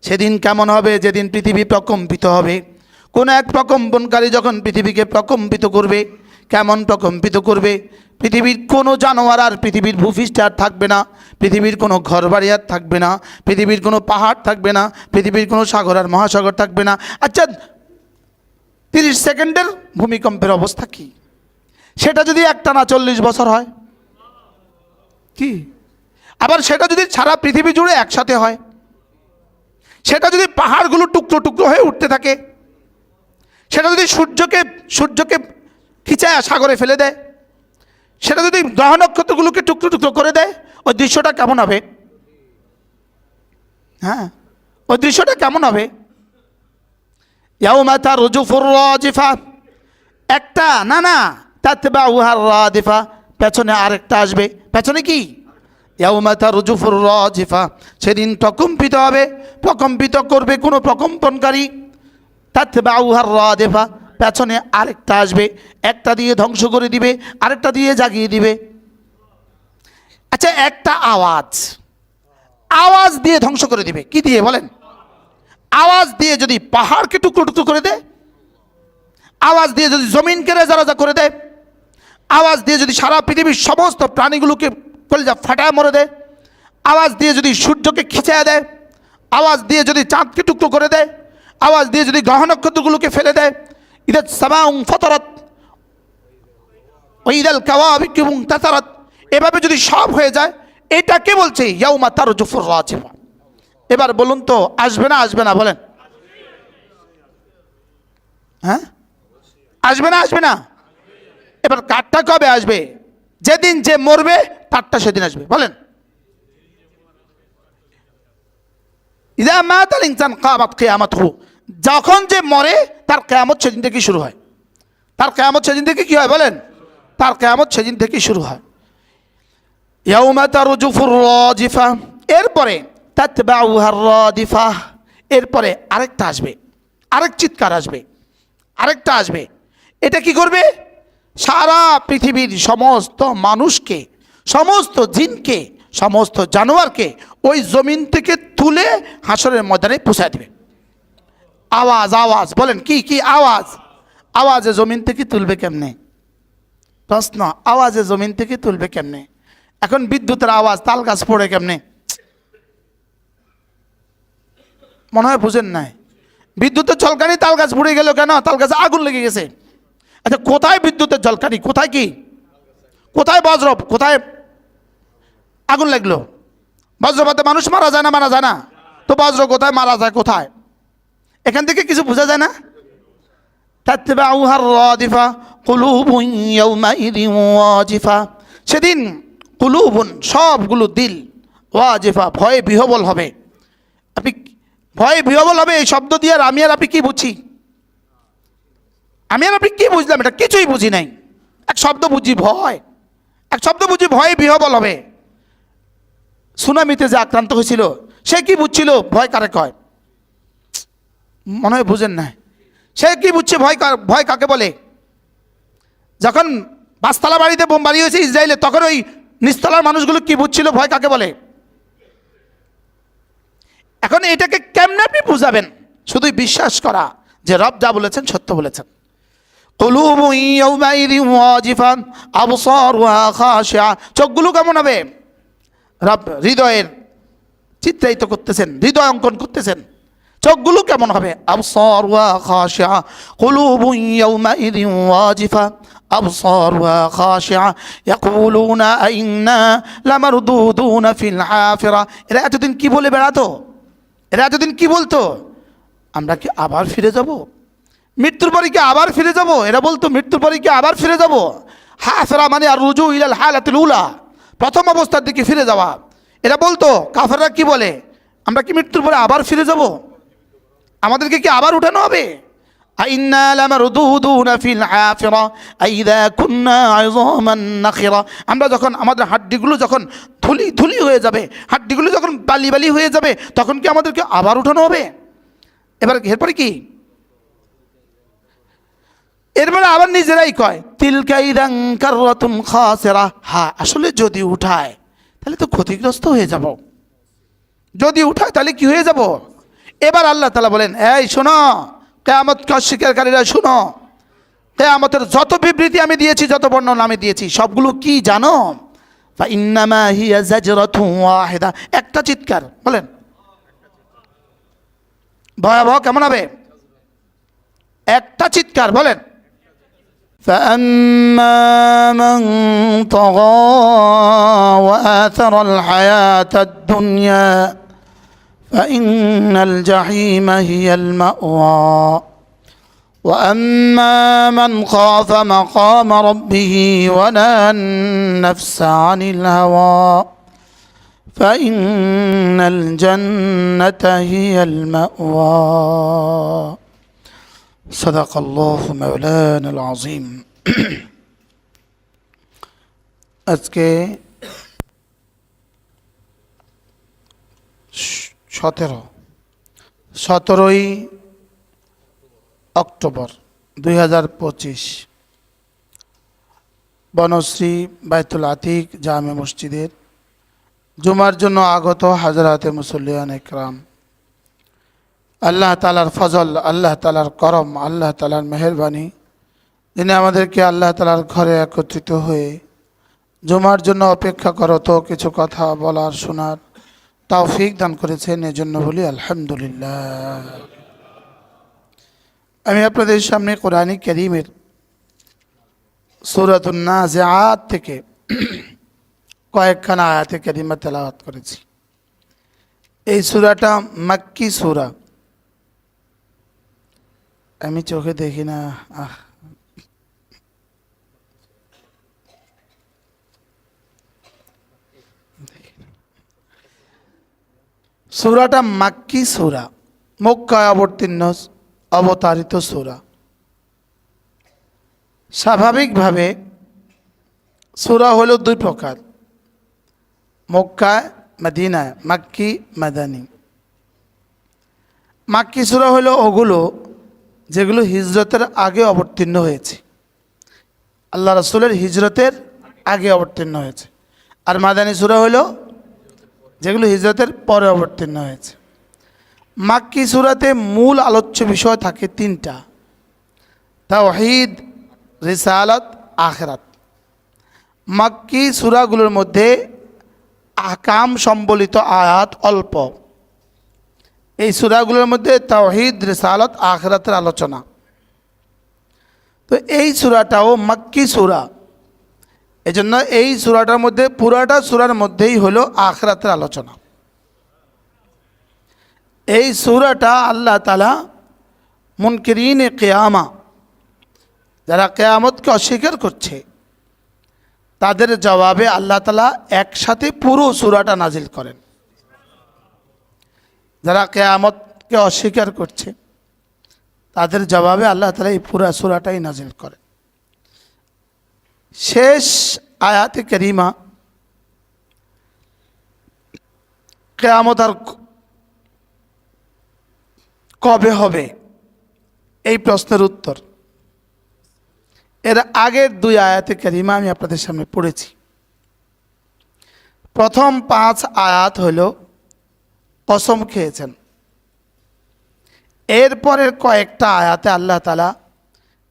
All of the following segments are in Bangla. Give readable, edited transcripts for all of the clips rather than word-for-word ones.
সেদিন কেমন হবে? যেদিন পৃথিবী প্রকম্পিত হবে। কোন এক প্রকম্পনকারী যখন পৃথিবীকে প্রকম্পিত করবে, কেমন প্রকম্পিত করবে? পৃথিবীর কোনো জানোয়ার আর পৃথিবীর ভূপৃষ্ঠে আর থাকবে না, পৃথিবীর কোনো ঘরবাড়ি আর থাকবে না, পৃথিবীর কোনো পাহাড় থাকবে না, পৃথিবীর কোনো সাগর আর মহাসাগর থাকবে না। আচ্ছা, 30 সেকেন্ডের ভূমিকম্পের অবস্থা কি? সেটা যদি একটানা 40 বছর হয় কি? আবার সেটা যদি সারা পৃথিবী জুড়ে একসাথে হয়, সেটা যদি পাহাড়গুলো টুকরো টুকরো হয়ে উঠতে থাকে, সেটা যদি সূর্যকে খিচায় সাগরে ফেলে দেয়, সেটা যদি গ্রহ নক্ষত্রগুলোকে টুকরো টুকরো করে দেয়, ওই দৃশ্যটা কেমন হবে? হ্যাঁ, ওই দৃশ্যটা কেমন হবে? ইয়াউমা তারজুফুর রাজিফা, একটা না তাতবাউহার রাদিফা, পেছনে আরেকটা আসবে। পেছনে কি? ইয়াউমা তারজুফুর রাজিফা, সেদিন প্রকম্পিত হবে, প্রকম্পিত করবে কোনো প্রকম্পনকারী। তাতবাউহার রাদিফা, পেছনে আরেকটা আসবে, একটা দিয়ে ধ্বংস করে দিবে, আরেকটা দিয়ে জাগিয়ে দিবে। আচ্ছা, একটা আওয়াজ দিয়ে ধ্বংস করে দিবে। কি দিয়ে বলেন? আওয়াজ দিয়ে যদি পাহাড়কে টুকরো টুকরো করে দেয়, আওয়াজ দিয়ে যদি জমিনকে রেজা করে দেয়, আওয়াজ দিয়ে যদি সারা পৃথিবীর সমস্ত প্রাণীগুলোকে কলিজা ফাটায় মরে দেয়, আওয়াজ দিয়ে যদি সূর্যকে খিচায় দেয়, আওয়াজ দিয়ে যদি চাঁদকে টুকরো করে দেয়, আওয়াজ দিয়ে যদি গ্রহ নক্ষত্রগুলোকে ফেলে দেয়, ইদাত সামাউন ফাতারাত ওয়া ইদাল কাওয়াকিবু ইনতাসারাত, এভাবে যদি সব হয়ে যায়, এটাকে বলছে ইয়াউমা তারজুফুর রাজিফা। এবার বলুন তো, আসবে না আসবে না বলেন? হ্যাঁ, আসবে না আসবে না? এবার কারটা কবে আসবে? যেদিন যে মরবে তারটা সেদিন আসবে। বলেন, ইযা মাতাল ইনসান কামাত কিয়ামাতুহু, যখন যে মরে তার কিয়ামত সেদিন থেকে শুরু হয়। তার কিয়ামত সেদিন থেকে কি হয় বলেন? তার কিয়ামত সেদিন থেকে শুরু হয়। ইয়াউমা তারজুফুর রাজিফা, এরপরে তাতবাউহার রাদিফা, এরপরে আরেকটা আসবে, আরেক চিৎকার আসবে, আরেকটা আসবে। এটা কি করবে? সারা পৃথিবীর সমস্ত মানুষকে, সমস্ত জিনকে, সমস্ত জানোয়ারকে ওই জমিন থেকে তুলে হাসরের ময়দানে পৌঁছায় দেবে। আওয়াজ বলেন, কি আওয়াজ? আওয়াজে জমিন থেকে তুলবে কেমনে? প্রশ্ন, আওয়াজে জমিন থেকে তুলবে কেমনে? এখন বিদ্যুতের আওয়াজ, তাল গাছ পড়ে কেমনে? মনে হয় বুঝেন নাই। বিদ্যুতের ঝলকানি, তাল গাছ পুড়ে গেল কেন? তাল গাছে আগুন লেগে গেছে। আচ্ছা, কোথায় বিদ্যুতের ঝলকানি? কোথায় কি? কোথায় বজ্র? কোথায় আগুন লাগলো? বজ্রপাতে মানুষ মারা যায় না? তো বজ্র কোথায় মারা যায় কোথায়? এখান থেকে কিছু বোঝা যায় না? তাতবাউহার রাদিফা কুলুবুন ইয়াউমাইযিন ওয়াজিফা, সেদিন কুলুবুন, সবগুলো দিল, ওয়াজিফা, ভয়ে বিহ্বল হবে। আপনি ভয়ে বিহ্বল হবে এই শব্দ দিয়ে আর আমি আর আপনি কি বুঝি? আমি আর আপনি কি বুঝলাম? এটা কিছুই বুঝি নাই। এক শব্দ বুঝি ভয়, এক শব্দ বুঝি ভয়ে বিহ্বল হবে। সুনামিতে যে আক্রান্ত হয়েছিল সে কি বুঝছিল ভয় কারে কয়? মনে হয় বুঝেন না। সে কি বুঝছে ভয় কাকে বলে? যখন 5 তলা বাড়িতে বোম বাড়ি হয়েছে ইসরায়েলে, তখন ওই নিচতলার মানুষগুলো কি বুঝছিল ভয় কাকে বলে? এখন এটাকে কেমনে আপনি বুঝাবেন? শুধুই বিশ্বাস করা যে রব যা বলেছেন সত্য বলেছেন। কুলুবুন ইয়াউমাইযিন ওয়াজিফা আবসারুহা খাশিআ, চোখগুলো কেমন হবে? রব হৃদয়ের চিত্রায়িত করতেছেন, হৃদয় অঙ্কন করতেছেন। চোখগুলো কেমন হবে? আবসারুহা খাশিআ কুলুবুন ইয়াউমাইযিন ওয়াজিফা আবসারুহা খাশিআ ইয়াকুলুনা আইন্না লামারদুদুনা ফিল হাফিরা। এরা এতদিন কি বলে বেড়াতো? এরা এতদিন কি বলতো? আমরা কি আবার ফিরে যাব? মৃত্যুর পরে কি আবার ফিরে যাব? এরা বলতো মৃত্যুর পরে কি আবার ফিরে যাব? হাফিরা মানে আর রুজু ইলাল হালাতিল উলা, প্রথম অবস্থার দিকে ফিরে যাওয়া। এরা বলতো, কাফেররা কি বলে, আমরা কি মৃত্যুর পরে আবার ফিরে যাব? আমাদেরকে কি আবার উঠানো হবে? আইন্না লামারদুদুনা ফিল হাফিরা আইযা কুন্না ইযামান নাখিরা, আমরা যখন আমাদের হাড্ডিগুলো যখন ধুলি হয়ে যাবে, হাড্ডিগুলো যখন বালি হয়ে যাবে, তখন কি আমাদেরকে আবার উঠানো হবে? এরপরে কি? এরপরে আবার নিজেরাই কয় তিলকা ইদান কাররাতুন খাসিরা, হ্যাঁ আসলে যদি উঠায় তাহলে তো ক্ষতিগ্রস্ত হয়ে যাব। যদি উঠায় তাহলে কি হয়ে যাব? এবার আল্লাহ তাআলা বলেন, এই শোনো কিয়ামতকে অস্বীকারীরা শোনো, কিয়ামতের যত বিবৃতি আমি দিয়েছি, যত বর্ণনা আমি দিয়েছি, সবগুলো কি জানো? ফাইন্নামা হিয়া জাজরাতুন ওয়াহিদা, একটা চিৎকার। বলেন ভয়াবহ কেমন হবে? একটা চিৎকার। বলেন فأما من طغى وآثر الحياة الدنيا فإن الجحيم هي المأوى وأما من خاف مقام ربه ونهى النفس عن الهوى فإن الجنة هي المأوى صدق الله مولانا العظيم আজকে 17ই অক্টোবর 2025 বনশ্রী বাইতুল আতিক জামে মসজিদের জুমার জন্য আগত হাজরাতে মুসল্লিয়ান ইকরাম, আল্লাহ তাআলার ফজল, আল্লাহ তাআলার করম, আল্লাহ তাআলার মেহেরবানি, যিনি আমাদেরকে আল্লাহ তাআলার ঘরে একত্রিত হয়ে জুমার জন্য অপেক্ষা করত কিছু কথা বলার শোনার তৌফিক দান করেছেন, এজন্য বলি আলহামদুলিল্লাহ। আমি আপনাদের সামনে কোরআনী কারীমের সূরাতুন নাজিআত থেকে কয়েকখানা আয়াতে কারিমা তেলাওয়াত করেছি। এই সূরাটা মাক্কি সূরা। আমি চোখে দেখি না, সূরাটা মাক্কি সূরা, মক্কায় অবতারিত সূরা। স্বাভাবিকভাবে সূরা হলো দুই প্রকার, মক্কায়, মদিনায়, মাক্কি, মাদানী। মাক্কি সূরা হলো ওগুলো যেগুলো হিজরতের আগে অবতীর্ণ হয়েছে, আল্লাহ রাসূলের হিজরতের আগে অবতীর্ণ হয়েছে। আর মাদানী সূরা হলো যেগুলো হিজরতের পরে অবতীর্ণ হয়েছে। মাক্কি সূরাতে মূল আলোচ্য বিষয় থাকে তিনটা: তাওহীদ, রিসালাত, আখিরাত। মাক্কি সূরাগুলোর মধ্যে আহকাম সম্বলিত আয়াত অল্প। এই সূরাগুলোর মধ্যে তাওহীদ, রিসালাত, আখিরাতের আলোচনা। তো এই সূরাটাও মাক্কি সূরা, এজন্য এই সূরাটার মধ্যে পুরাটা সূরার মধ্যেই হলো আখিরাতের আলোচনা। এই সূরাটা আল্লাহ তাআলা মুনকিরিনে কিয়ামা, যারা কিয়ামতকে অস্বীকার করছে, তাদের জবাবে আল্লাহ তাআলা একসাথে পুরো সূরাটা নাজিল করেন। যারা কিয়ামতকে অস্বীকার করছে তাদের জবাবে আল্লাহ তাআলা এই পুরো সূরাটাই নাজিল করেন। শেষ আয়াতে কারিমা কিয়ামত আর কবে হবে এই প্রশ্নের উত্তর। এর আগের দুই আয়াতে কারিমা আমি আপনাদের সামনে পড়েছি। প্রথম 5 আয়াত হলো কসম খেয়েছেন। এরপরের কয়েকটা আয়াতে আল্লাহ তাআলা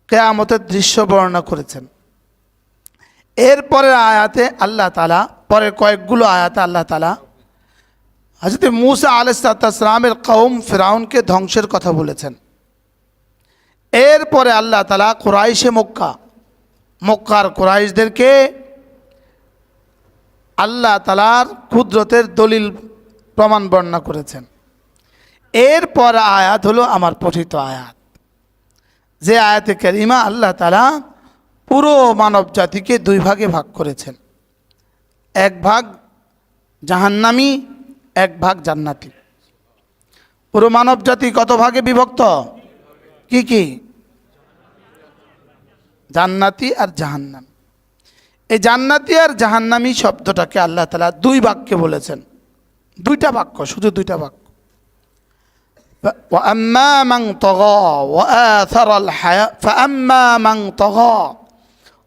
কিয়ামতের দৃশ্য বর্ণনা করেছেন। এরপরের আয়াতে আল্লাহ তাআলা, পরের কয়েকগুলো আয়াতে আল্লাহ তাআলা হযরত মূসা আলাইহিস সালামের কওম ফিরাউনকে ধ্বংসের কথা বলেছেন। এরপরে আল্লাহ তাআলা কুরাইশে মক্কার কুরাইশদেরকে আল্লাহ তাআলার কুদরতের দলিল প্রমাণ বর্ণনা করেছেন। এরপর আয়াত হলো আমার পঠিত আয়াত, যে আয়াতে কারিমা আল্লাহ তাআলা পুরো মানব জাতিকে দুই ভাগে ভাগ করেছেন। এক ভাগ জাহান্নামী, এক ভাগ জান্নাতি। পুরো মানব জাতি কত ভাগে বিভক্ত? কি কি? জান্নাতি আর জাহান্নামী। এই জান্নাতি আর জাহান্নামী শব্দটাকে আল্লাহ তাআলা দুই বাক্যে বলেছেন, দুইটা বাক্য, শুধু দুইটা বাক্য। وأما من طغى وآثر الحياة فأما من طغى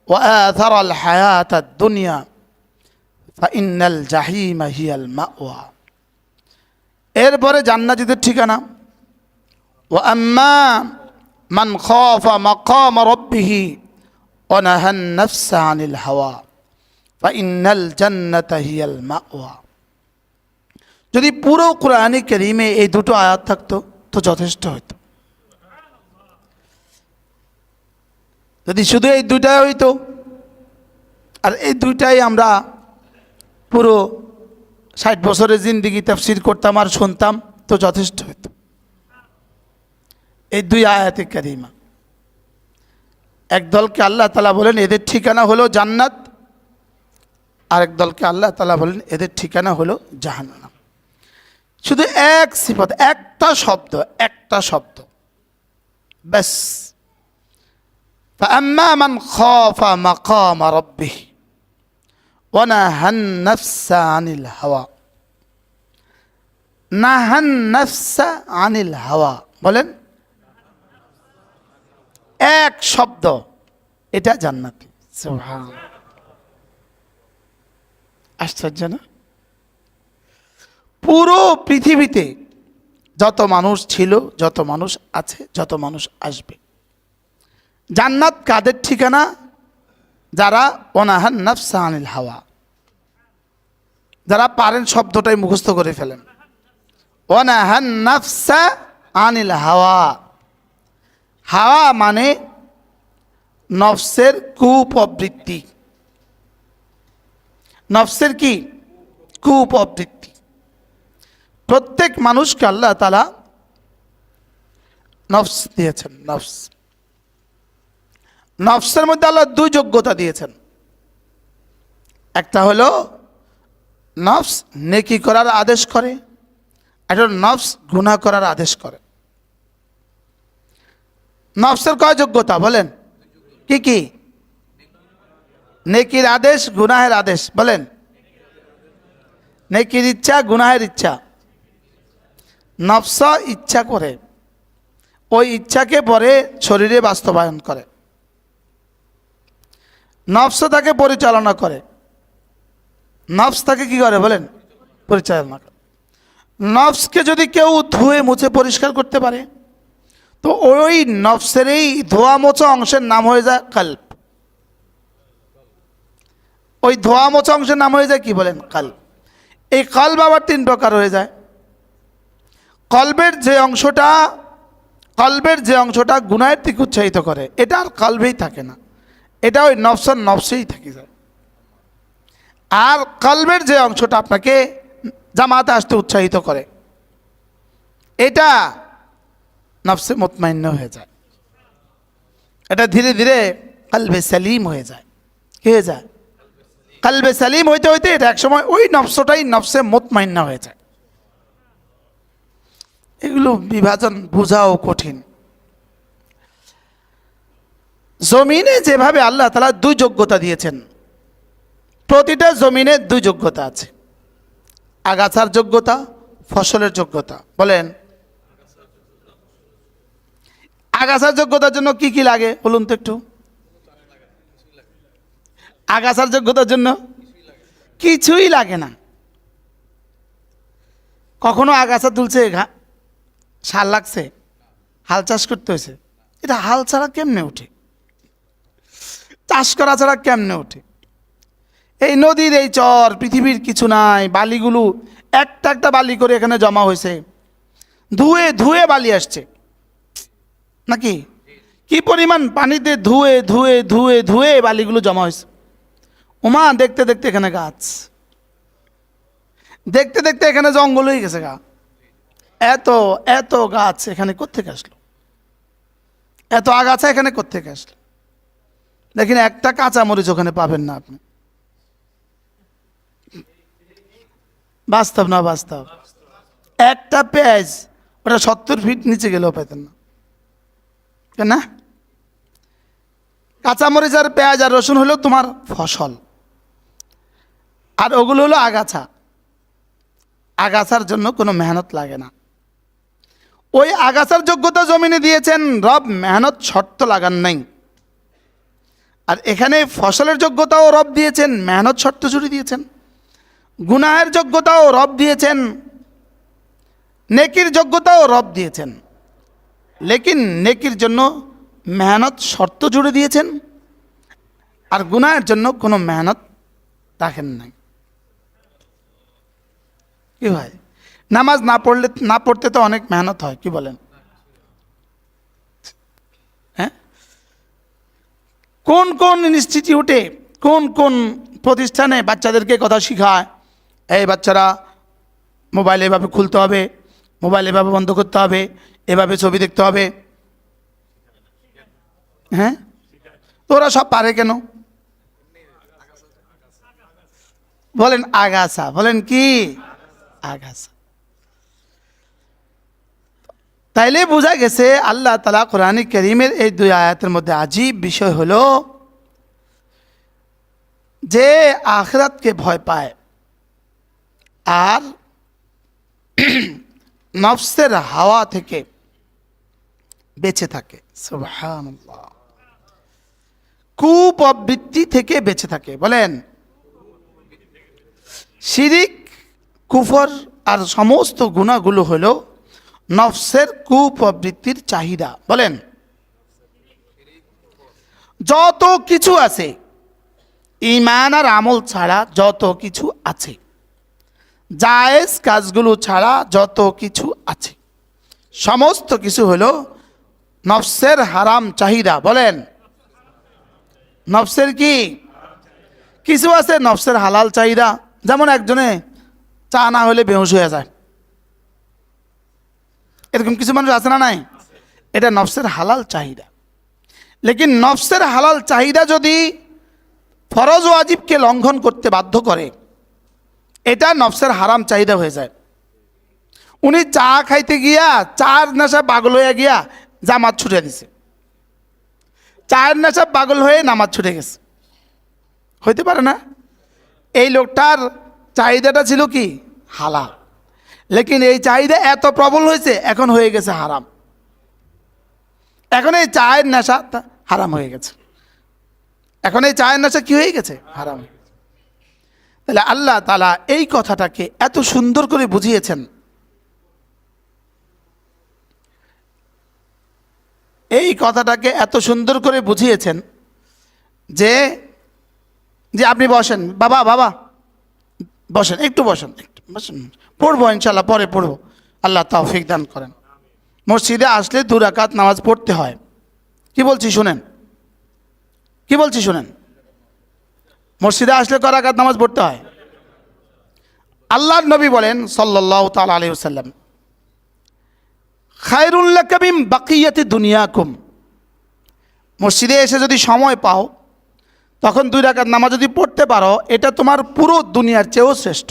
وآثر الحياة الدنيا فإن الجحيم هي المأوى। এরপরে জান্নাতীদের ঠিকানা, ওয়া আম্মা মান খাফা মাকাম রাব্বিহি ওয়া নাহান নাফসা আনিল হাওয়া ফাইন্নাল জান্নাতা হিয়াল মাওয়া। যদি পুরো কোরআনে কারীমে এই দুটো আয়াত থাকতো তো যথেষ্ট হতো। যদি শুধু এই দুইটাই হইতো, আর এই দুইটাই আমরা পুরো 60 বছরের জিন্দেগি তাফসীর করতাম আর শুনতাম তো যথেষ্ট হতো। এই দুই আয়াতে কারিমা, এক দলকে আল্লাহ তাআলা বলেন এদের ঠিকানা হলো জান্নাত, আরেক দলকে আল্লাহ তাআলা বলেন এদের ঠিকানা হলো জাহান্নাম। শুধু এক সিফাত, একটা শব্দ ব্যাস। فأما من خاف مقام ربه ونهى النفس عن الهوى, نهى النفس عن الهوى বলেন এক শব্দ, এটা জান্নাতি। সুবহানাল্লাহ, আশ্চর্য না? পুরো পৃথিবীতে যত মানুষ ছিল, যত মানুষ আছে, যত মানুষ আসবে, জান্নাত কাদের ঠিকানা? যারা ওয়ানাহান নাফসা আনিল হাওয়া, যারা পারেন শব্দটাই মুখস্থ করে ফেলেন। ওয়ানাহান নাফসা আনিল হাওয়া, হাওয়া মানে নফসের কুপ্রবৃত্তি। নফসের কি? কুপ্রবৃত্তি। প্রত্যেক মানুষকে আল্লাহ তাআলা নফস দিয়েছেন। নফসের মধ্যে আল্লাহ দুই যোগ্যতা দিয়েছেন। একটা হলো নফস নেকি করার আদেশ করে, একটা নফস গুনাহ করার আদেশ করে। নফসের কয় যোগ্যতা বলেন? কি কি? নেকির আদেশ, গুনাহের আদেশ। বলেন, নেকির ইচ্ছা, গুনাহের ইচ্ছা। নফস ইচ্ছা করে, ওই ইচ্ছাকে পরে শরীরে বাস্তবায়ন করে। নফস তাকে পরিচালনা করে। নফস তাকে কি করে বলেন? পরিচালনা করে। নফসকে যদি কেউ ধুয়ে মুছে পরিষ্কার করতে পারে তো ওই নফসের এই ধোয়া মোছা অংশের নাম হয়ে যায় কলব। ওই ধোয়া মোছা অংশের নাম হয়ে যায় কি বলেন? কলব। এই কলব আবার 3 প্রকার হয়ে যায়। কলবের যে অংশটা গুনাহের দিকে উৎসাহিত করে, এটা আর কলবেই থাকে না, এটা ওই নফসেই থেকে যায়। আর কলবের যে অংশটা আপনাকে জামাতে আসতে উৎসাহিত করে, এটা নফসে মুতমাইন্না হয়ে যায়। এটা ধীরে ধীরে কলবে সালিম হয়ে যায়। কি হয়ে যায়? কলবে সালিম হইতে হইতে এটা একসময় ওই নফসটাই নফসে মুতমাইন্না হয়ে যায়। এগুলো বিভাজন বোঝাও কঠিন। জমিনে যেভাবে আল্লাহ তাআলা দুই যোগ্যতা দিয়েছেন, প্রতিটা জমিনে দুই যোগ্যতা আছে। আগাছার যোগ্যতা, ফসলের যোগ্যতা। বলেন, আগাছার যোগ্যতার জন্য কি কি লাগে বলুন তো একটু? আগাছার যোগ্যতার জন্য কিছুই লাগে না। কখনো আগাছা তুলছে, সার লাগছে, হাল চাষ করতে হয়েছে, এটা হাল ছাড়া কেমনে উঠে? চাষ করা ছাড়া কেমনে ওঠে? এই নদীর এই চর, পৃথিবীর কিছু নাই, বালিগুলো একটা একটা বালি করে এখানে জমা হয়েছে, ধুয়ে ধুয়ে বালি আসছে নাকি? কি পরিমাণ পানিতে ধুয়ে ধুয়ে ধুয়ে ধুয়ে বালিগুলো জমা হয়েছে। ওমা, দেখতে দেখতে এখানে গাছ, দেখতে দেখতে এখানে জঙ্গল হয়ে গেছে। এত এত গাছ এখানে কোত্থেকে আসলো? এত আগাছা এখানে কোত্থেকে আসলো? দেখেন, একটা কাঁচা মরিচ ওখানে পাবেন না আপনি। বাস্তব না বাস্তব? একটা পেঁয়াজ ওটা 70 ফিট নিচে গেলেও পেতেন না, কেন না? কাঁচা মরিচ আর পেঁয়াজ আর রসুন হলো তোমার ফসল, আর ওগুলো হলো আগাছা। আগাছার জন্য কোনো মেহনত লাগে না। ওই আগাছার যোগ্যতা জমিনে দিয়েছেন রব, মেহনত শর্ত লাগান নাই। আর এখানে ফসলের যোগ্যতাও রব দিয়েছেন, মেহনত শর্ত জুড়ে দিয়েছেন। গুনাহের যোগ্যতাও রব দিয়েছেন, নেকির যোগ্যতাও রব দিয়েছেন। লেকিন নেকির জন্য মেহনত শর্ত জুড়ে দিয়েছেন, আর গুনাহের জন্য কোনো মেহনত রাখেন নাই। কি ভাই, নামাজ না পড়তে তো অনেক মেহনত হয়, কি বলেন? হ্যাঁ, কোন কোন ইনস্টিটিউটে, কোন কোন প্রতিষ্ঠানে বাচ্চাদেরকে কথা শিখায়, এই বাচ্চারা মোবাইল এভাবে খুলতে হবে, মোবাইল এভাবে বন্ধ করতে হবে, এভাবে ছবি দেখতে হবে। হ্যাঁ, তো ওরা সব পারে কেন? বলেন আগাছা, বলেন কি আগাছা। তাইলে বোঝা গেছে আল্লাহ তাআলা কোরআন কারীমের এই দুই আয়াতের মধ্যে আজীব বিষয় হলো যে আখিরাতকে ভয় পায় আর নফসের হাওয়া থেকে বেঁচে থাকে। সুবহানাল্লাহ, কুপ্রবৃত্তি থেকে বেঁচে থাকে। বলেন, শিরিক, কুফর আর সমস্ত গুনাহগুলো হলো নফসের কুপ্রবৃত্তির চাহিদা। বলেন, যত কিছু আছে, ঈমান আর আমল ছাড়া যত কিছু আছে, জায়েজ কাজগুলো ছাড়া যত কিছু আছে, সমস্ত কিছু হলো নফসের হারাম চাহিদা। বলেন, নফসের কি? কিছু আছে নফসের হালাল চাহিদা, যেমন একজনে চা না হলে বেহুশ হয়ে যায়, এরকম কিছু মানুষ আছে না নাই? এটা নফসের হালাল চাহিদা। লেকিন নফসের হালাল চাহিদা যদি ফরজ ওয়াজিবকে লঙ্ঘন করতে বাধ্য করে, এটা নফসের হারাম চাহিদা হয়ে যায়। উনি চা খাইতে গিয়া চার নেশা পাগল হয়ে গিয়া জামাত ছুটে দিছে, চায়ের নেশা পাগল হয়ে নামাজ ছুটে গেছে, হইতে পারে না? এই লোকটার চাহিদাটা ছিল কি? হালাল, লেকিন এই চাহিদা এত প্রবল হয়েছে এখন হয়ে গেছে হারাম। এখন এই চায়ের নেশা হারাম হয়ে গেছে, এখন এই চায়ের নেশা কি হয়ে গেছে? হারাম হয়ে গেছে। তাহলে আল্লাহ তাআলা এই কথাটাকে এত সুন্দর করে বুঝিয়েছেন, এই কথাটাকে এত সুন্দর করে বুঝিয়েছেন যে যে আপনি বসেন, বাবা বাবা বসেন, একটু বসেন, একটু বসেন, পড়বো ইনশাল্লাহ, পরে পড়বো, আল্লাহ তৌফিক দান করেন। মসজিদে আসলে 2 রাকাত নামাজ পড়তে হয়। কি বলছি শুনেন, কি বলছি শুনেন, মসজিদে আসলে ক রাকাত নামাজ পড়তে হয়? আল্লাহর নবী বলেন সাল্লাল্লাহু তাআলা আলাইহি ওয়াসাল্লাম, খায়রুল লাকা মিন বাকিয়াতি দুনিয়াকুম, মসজিদে এসে যদি সময় পাও তখন 2 রাকাত নামাজ যদি পড়তে পারো, এটা তোমার পুরো দুনিয়ার চেয়েও শ্রেষ্ঠ।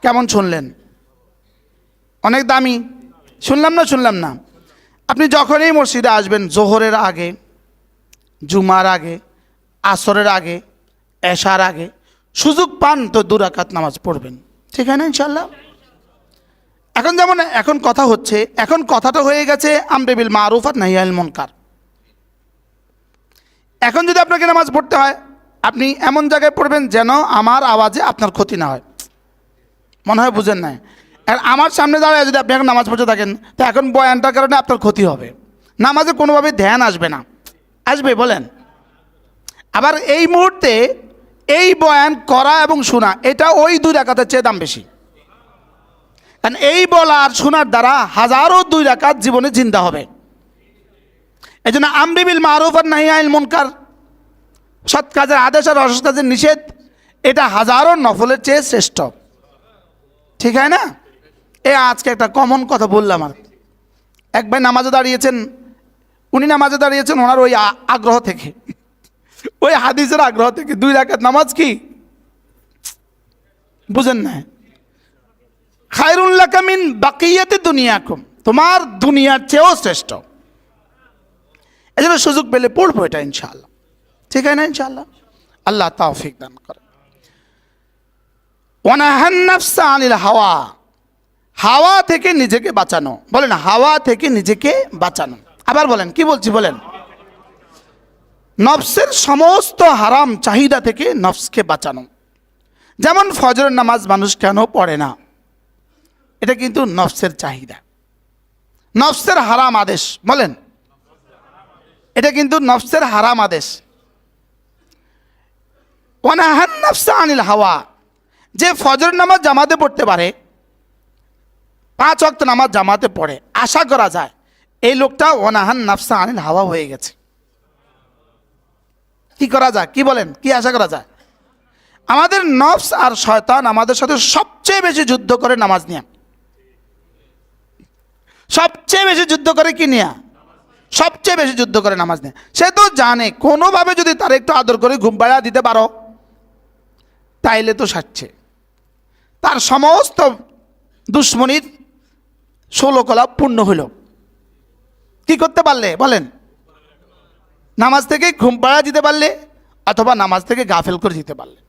কেমন শুনলেন? অনেক দামি। শুনলাম না? শুনলাম না? আপনি যখনই মসজিদে আসবেন, জোহরের আগে, জুমার আগে, আসরের আগে, এশার আগে সুযোগ পান তো 2 রাকাত নামাজ পড়বেন, ঠিক আছে না ইনশাল্লাহ? এখন যেমন এখন কথা হচ্ছে, এখন কথাটা হয়ে গেছে আমরে বিল মারুফ আর নাহি আনিল মুনকার। এখন যদি আপনাকে নামাজ পড়তে হয়, আপনি এমন জায়গায় পড়বেন যেন আমার আওয়াজে আপনার ক্ষতি না হয়। মনে হয় বুঝেন না? আমার সামনে দাঁড়ায় যদি আপনি এখন নামাজ পড়তে থাকেন, তো এখন বয়ানটার কারণে আপনার ক্ষতি হবে, নামাজে কোনোভাবে ধ্যান আসবে না। আসবে? বলেন। আবার এই মুহূর্তে এই বয়ান করা এবং শোনা, এটা ওই 2 রাকাতের চেয়ে দাম বেশি। কারণ এই বলা আর শোনার দ্বারা হাজারো 2 রাকাত জীবনে জিন্দা হবে। এই জন্য আমরি বিল মারুফ আর নাহি আনিল মুনকার, সৎ কাজের আদেশ আর অসৎ কাজের নিষেধ, এটা হাজারো নফলের চেয়ে শ্রেষ্ঠ, ঠিক হয় না? আজকে একটা কমন কথা বললাম। আর এক ভাই নামাজে দাঁড়িয়েছেন, উনি নামাজে দাঁড়িয়েছেন ওনার ওই আগ্রহ থেকে, ওই হাদিসের আগ্রহ থেকে। 2 রাকাত নামাজ কি বুঝেন না? খায়রুল লাকা মিন বাকিয়াতি দুনিয়াকুম, তোমার দুনিয়ার চেয়েও শ্রেষ্ঠ। এই জন্য সুযোগ পেলে পড়বো এটা ইনশাআল্লাহ, ঠিক আছে না ইনশাআল্লাহ? আল্লাহ তৌফিক দান করেন। ওয়ানাহান নাফসা আনিল হাওয়া, হাওয়া থেকে নিজেকে বাঁচানো। বলেন, হাওয়া থেকে নিজেকে বাঁচানো। আবার বলেন, কি বলছি বলেন? নফসের সমস্ত হারাম চাহিদা থেকে নফসকে বাঁচানো। যেমন ফজরের নামাজ মানুষ কেন পড়ে না? এটা কিন্তু নফসের চাহিদা। নফসের হারাম আদেশ, বলেন এটা কিন্তু নফসের হারাম আদেশ। ওয়ানাহান নাফসা আনিল হাওয়া, যে ফজর নামাজ জামাতে পড়তে পারে, 5 ওয়াক্ত নামাজ জামাতে পড়ে, আশা করা যায় এই লোকটা ওয়ানাহান নাফসা আনিল হাওয়া হয়ে গেছে। কি করা যায়, কি বলেন, কি আশা করা যায়? আমাদের নফস আর শয়তান আমাদের সাথে সবচেয়ে বেশি যুদ্ধ করে নামাজ নিয়ে। সবচেয়ে বেশি যুদ্ধ করে কি নিয়ে? সবচেয়ে বেশি যুদ্ধ করে নামাজ নিয়ে। সে তো জানে কোনোভাবে যদি তার একটু আদর করে ঘুম পাড়া দিতে পারো তাইলে তো সারছে। তার সমস্ত দুশ্মনীর 16 কলা পূর্ণ হইল। কি করতে পারলে বলেন? নামাজ থেকে ঘুম পাড়া দিতে পারলে, অথবা নামাজ থেকে গাফেল করে দিতে পারলে।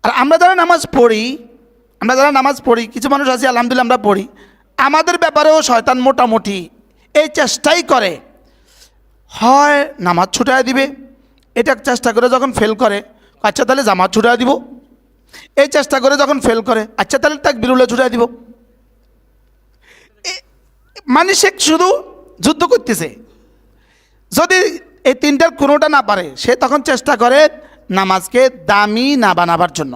আর আমরা যারা নামাজ পড়ি, কিছু মানুষ আছে আলহামদুলিল্লাহ আমরা পড়ি, আমাদের ব্যাপারেও শয়তান মোটামুটি এই চেষ্টাই করে, হয় নামাজ ছুটায় দিবে, এটা চেষ্টা করে যখন ফেল করে আচ্ছা তাহলে জামাত ছুটায় দিব, এই চেষ্টা করে যখন ফেল করে আচ্ছা তাহলে তাকবীরুল্লাহ ছুটায় দিব। মানুষ শুধু যুদ্ধ করতেছে। যদি এই তিনটার কোনোটা না পারে সে তখন চেষ্টা করে নামাজকে দামি না বানাবার জন্য।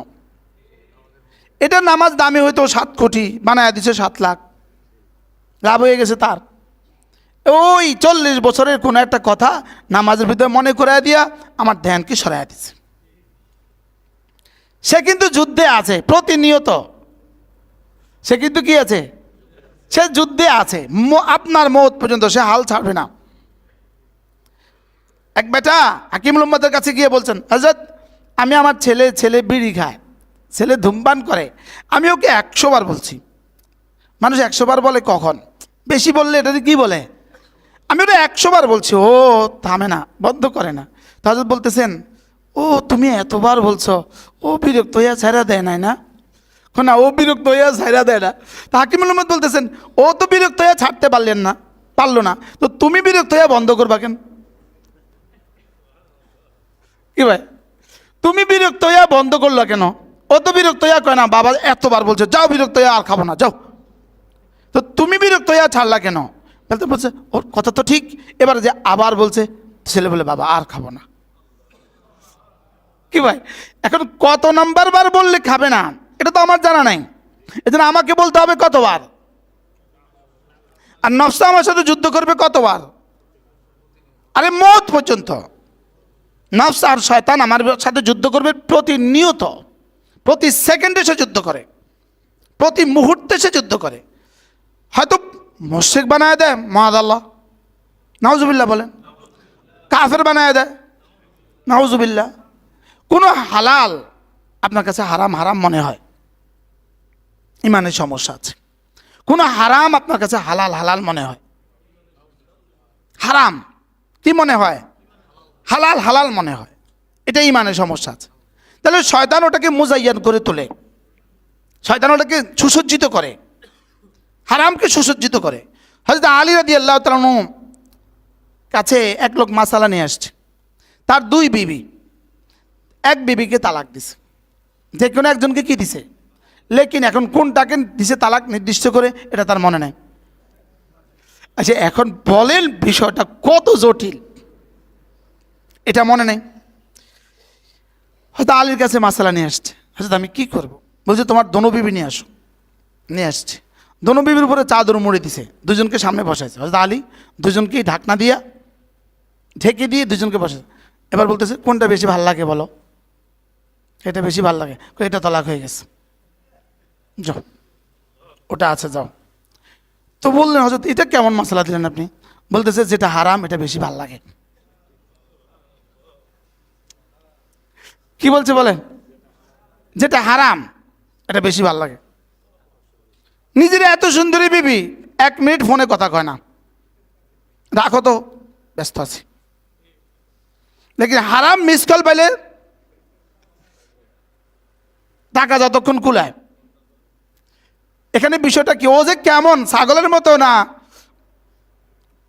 এটা নামাজ দামি হয়তো 7 কোটি বানায় দিছে, 7 লাখ লাভ হয়ে গেছে তার। ওই 40 বছরের কোনো একটা কথা নামাজের ভিতরে মনে করায় দিয়া আমার ধ্যানকে সরাইয়া দিছে। সে কিন্তু যুদ্ধে আছে প্রতিনিয়ত, সে কিন্তু কি আছে? সে যুদ্ধে আছে, আপনার মৌত পর্যন্ত সে হাল ছাড়বে না। এক বেটা হাকিমুল উম্মতের কাছে গিয়ে বলছেন, হযরত আমি আমার ছেলে বিড়ি খায়, ছেলে ধূমপান করে, আমি ওকে 100 বার বলছি। মানুষ 100 বার বলে কখন? বেশি বললে এটা কি বলে? আমি ওটা 100 বার বলছি, ও থামে না, বন্ধ করে না। তো হযরত বলতেছেন, ও তুমি এতবার বলছো, ও বিরক্ত হইয়া ছাইরা দেয় নাই না? না, ও বিরক্ত হইয়া ছাইরা দেয় না। তো হাকিমুল উম্মত বলতেছেন, ও তো বিরক্ত হইয়া ছাড়তে পারলো না, তো তুমি বিরক্ত হইয়া বন্ধ করবা কেন? কি ভাই, তুমি বিরক্ত হইয়া বন্ধ করলো কেন? ও তো বিরক্ত হইয়া কয় না, বাবা এতবার বলছে যাও বিরক্ত হইয়া আর খাবো না যাও, তো তুমি বিরক্ত হইয়া ছাড়লা কেন? বলতে বলছে ওর কথা তো ঠিক। এবার যে আবার বলছে, ছেলে বলে বাবা আর খাবো না। কি ভাই, এখন কত নাম্বার বার বললে খাবে না এটা তো আমার জানা নাই, এজন্য আমাকে বলতে হবে কতবার। আর নফস আমার সাথে যুদ্ধ করবে কতবার? আরে মওত পর্যন্ত নফস আর শয়তান আমার সাথে যুদ্ধ করবে প্রতিনিয়ত, প্রতি সেকেন্ডে সে যুদ্ধ করে, প্রতি মুহূর্তে সে যুদ্ধ করে। হয়তো মুশরিক বানায় দেয়, মাআযাল্লাহ, নাউজুবিল্লাহ বলেন, কাফের বানায় দেয়, নাউজুবিল্লাহ। কোনো হালাল আপনার কাছে হারাম হারাম মনে হয়, ইমানের সমস্যা আছে। কোনো হারাম আপনার কাছে হালাল হালাল মনে হয়, হারাম কি মনে হয়? হালাল হালাল মনে হয়, এটা ইমানের সমস্যা আছে। তাহলে শয়তান ওটাকে মুজাইয়ান করে তোলে, শয়তান ওটাকে সুসজ্জিত করে, হারামকে সুসজ্জিত করে। হযরত আলী রাদিয়াল্লাহু তাআলা আনহু কাছে এক লোক মাসালা নিয়ে আসছে, তার 2 বিবি, এক বিবিকে তালাক দিছে, যে কোনো একজনকে কি দিছে, লেকিন এখন কোনটাকে দিছে তালাক নির্দিষ্ট করে এটা তার মনে নাই। আচ্ছা এখন বলেন বিষয়টা কত জটিল, এটা মনে নেই। হয়তো আলীর কাছে মাসালা নিয়ে আসছে, হয়তো আমি কি করব, বলছে তোমার দোনো বিবি নিয়ে আসো। নিয়ে আসছে, দোনো বিবির উপরে চাদর মুড়ে দিছে, দুজনকে সামনে বসাইছে। হয়তো আলী দুজনকেই ঢাকনা দিয়া ঢেকে দিয়ে দুজনকে বসাইছে। এবার বলতেছে কোনটা বেশি ভাল লাগে বলো? এটা বেশি ভাল লাগে, এটা তালাক হয়ে গেছে, যাও ওটা আছে যাও। তো বললেন হযরত এটা কেমন মাসালা দিলেন আপনি? বলতেছে যেটা হারাম এটা বেশি ভাল লাগে। কি বলছে বলেন? যেটা হারাম এটা বেশি ভাল লাগে। নিজের এত সুন্দরী বিবি 1 মিনিট ফোনে কথা কয় না, রাখো তো ব্যস্ত আছি, লেকিন হারাম মিস কল পাইলে টাকা যতক্ষণ কুলায়। এখানে বিষয়টা কি, ও যে কেমন ছাগলের মতো না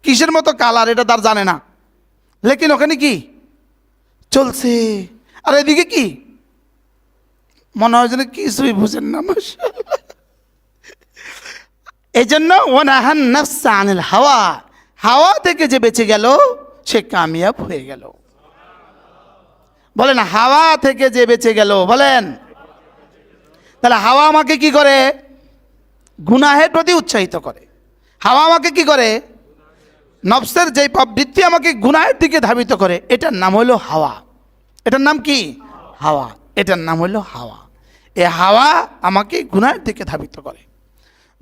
কিসের মতো কালার এটা তার জানে না, লেকিন ওখানে কি চলছে। আর এদিকে কি মনে হয় যেন কিছুই বুঝেন না। মাশাআল্লাহ, এই জন্য ওয়ানাহান নাফসা আনিল হাওয়া, হাওয়া থেকে যে বেঁচে গেল সে কামিয়াব হয়ে গেল। বলেন হাওয়া থেকে যে বেঁচে গেল, বলেন। তাহলে হাওয়া আমাকে কি করে? গুনাহের প্রতি উৎসাহিত করে। হাওয়া আমাকে কি করে? নফসের যে প্রবৃত্তি আমাকে গুনাহের দিকে ধাবিত করে, এটার নাম হলো হাওয়া। এটার নাম কি? হাওয়া। এটার নাম হলো হাওয়া। এ হাওয়া আমাকে গুনাহের দিকে ধাবিত করে।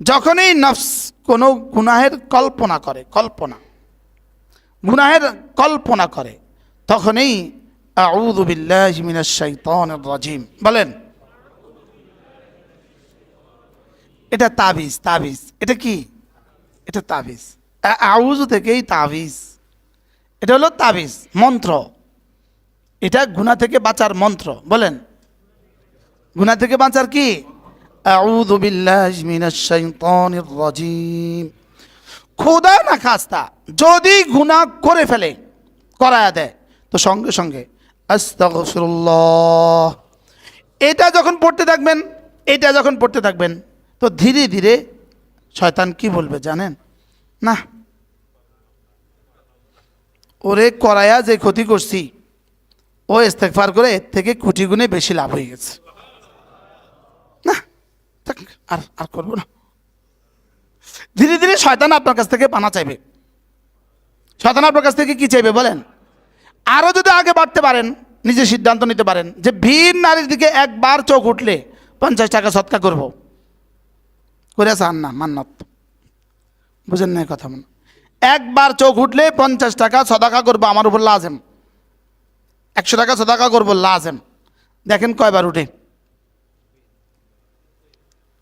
যখনই নফস কোনো গুনাহের কল্পনা করে, গুনাহের কল্পনা করে, তখনই আউযু বিল্লাহি মিনাশ শাইতানির রাজিম বলেন। এটা তাবিজ, তাবিজ। এটা কি? এটা তাবিজ। আউযু থেকেই তাবিজ। এটা হলো তাবিজ, মন্ত্র। এটা গুনাহ থেকে বাঁচার মন্ত্র। বলেন গুনাহ থেকে বাঁচার কি? আউযু বিল্লাহি মিনাশ শাইতানির রাজিম। খোদা না খাস্তা যদি গুনাহ করে ফেলে, করায়া দেয়, তো সঙ্গে সঙ্গে আস্তাগফিরুল্লাহ এটা যখন পড়তে থাকবেন, এটা যখন পড়তে থাকবেন, তো ধীরে ধীরে শয়তান কি বলবে জানেন? না, ওরে করায়া যে ক্ষতি করছি, ও ইস্তেগফার করে এর থেকে কোটি গুণে বেশি লাভ হয়ে গেছে, না থাক, আর আর করবো না। ধীরে ধীরে শয়তান আপনার কাছ থেকে পানা চাইবে। শয়তান আপনার কাছ থেকে কি চাইবে বলেন? আরও যদি আগে বাড়তে পারেন, নিজে সিদ্ধান্ত নিতে পারেন যে ভিন নারীর দিকে একবার চোখ উঠলে 50 টাকা সৎকা করবো, করে চান না মান্নত, বুঝেন না কথা? মনে একবার চোখ উঠলে 50 টাকা সদাকা করবো, আমার উপর লাজেম। 100 টাকা সদাকা করবো, লাজেম। দেখেন কয়বার উঠে?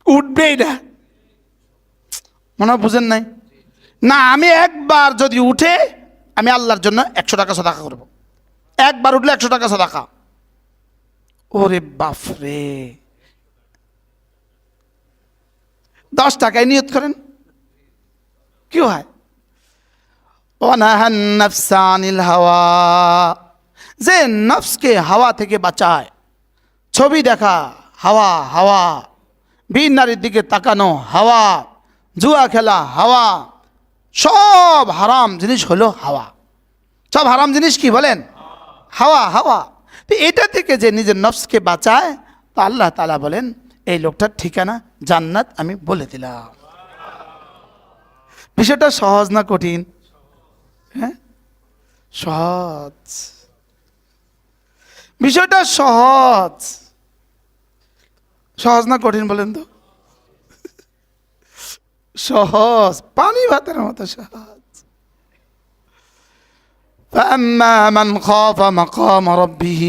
উঠবেই না, মনে হয় বুঝেন নাই। না, আমি একবার যদি উঠে, আমি আল্লাহর জন্য 100 টাকা সদাকা করবো। একবার উঠলে 100 টাকা সদাকা। ওরে বাপরে, 10 টাকায় নিয়ত করেন, কি হয়? ওয়ানাহান নাফসা আনিল হাওয়া, যে নফসকে হাওয়া থেকে বাঁচায়। ছবি দেখা হাওয়া, হাওয়া। ভিন নারীর দিকে তাকানো হাওয়া, জুয়া খেলা হাওয়া। সব হারাম জিনিস হলো হাওয়া। সব হারাম জিনিস কি বলেন? হাওয়া, হাওয়া। তো এটা থেকে যে নিজের নফসকে বাঁচায়, তো আল্লাহ তাআলা বলেন এই লোকটার ঠিকানা জান্নাত আমি বলে দিলাম। বিষয়টা সহজ না কঠিন? হ্যাঁ, সহজ। বিষয়টা সহজ। সহজ না কঠিন বলেন তো? সহজ, পানি ভাতের মতো সহজ। فأما من خاف مقام ربه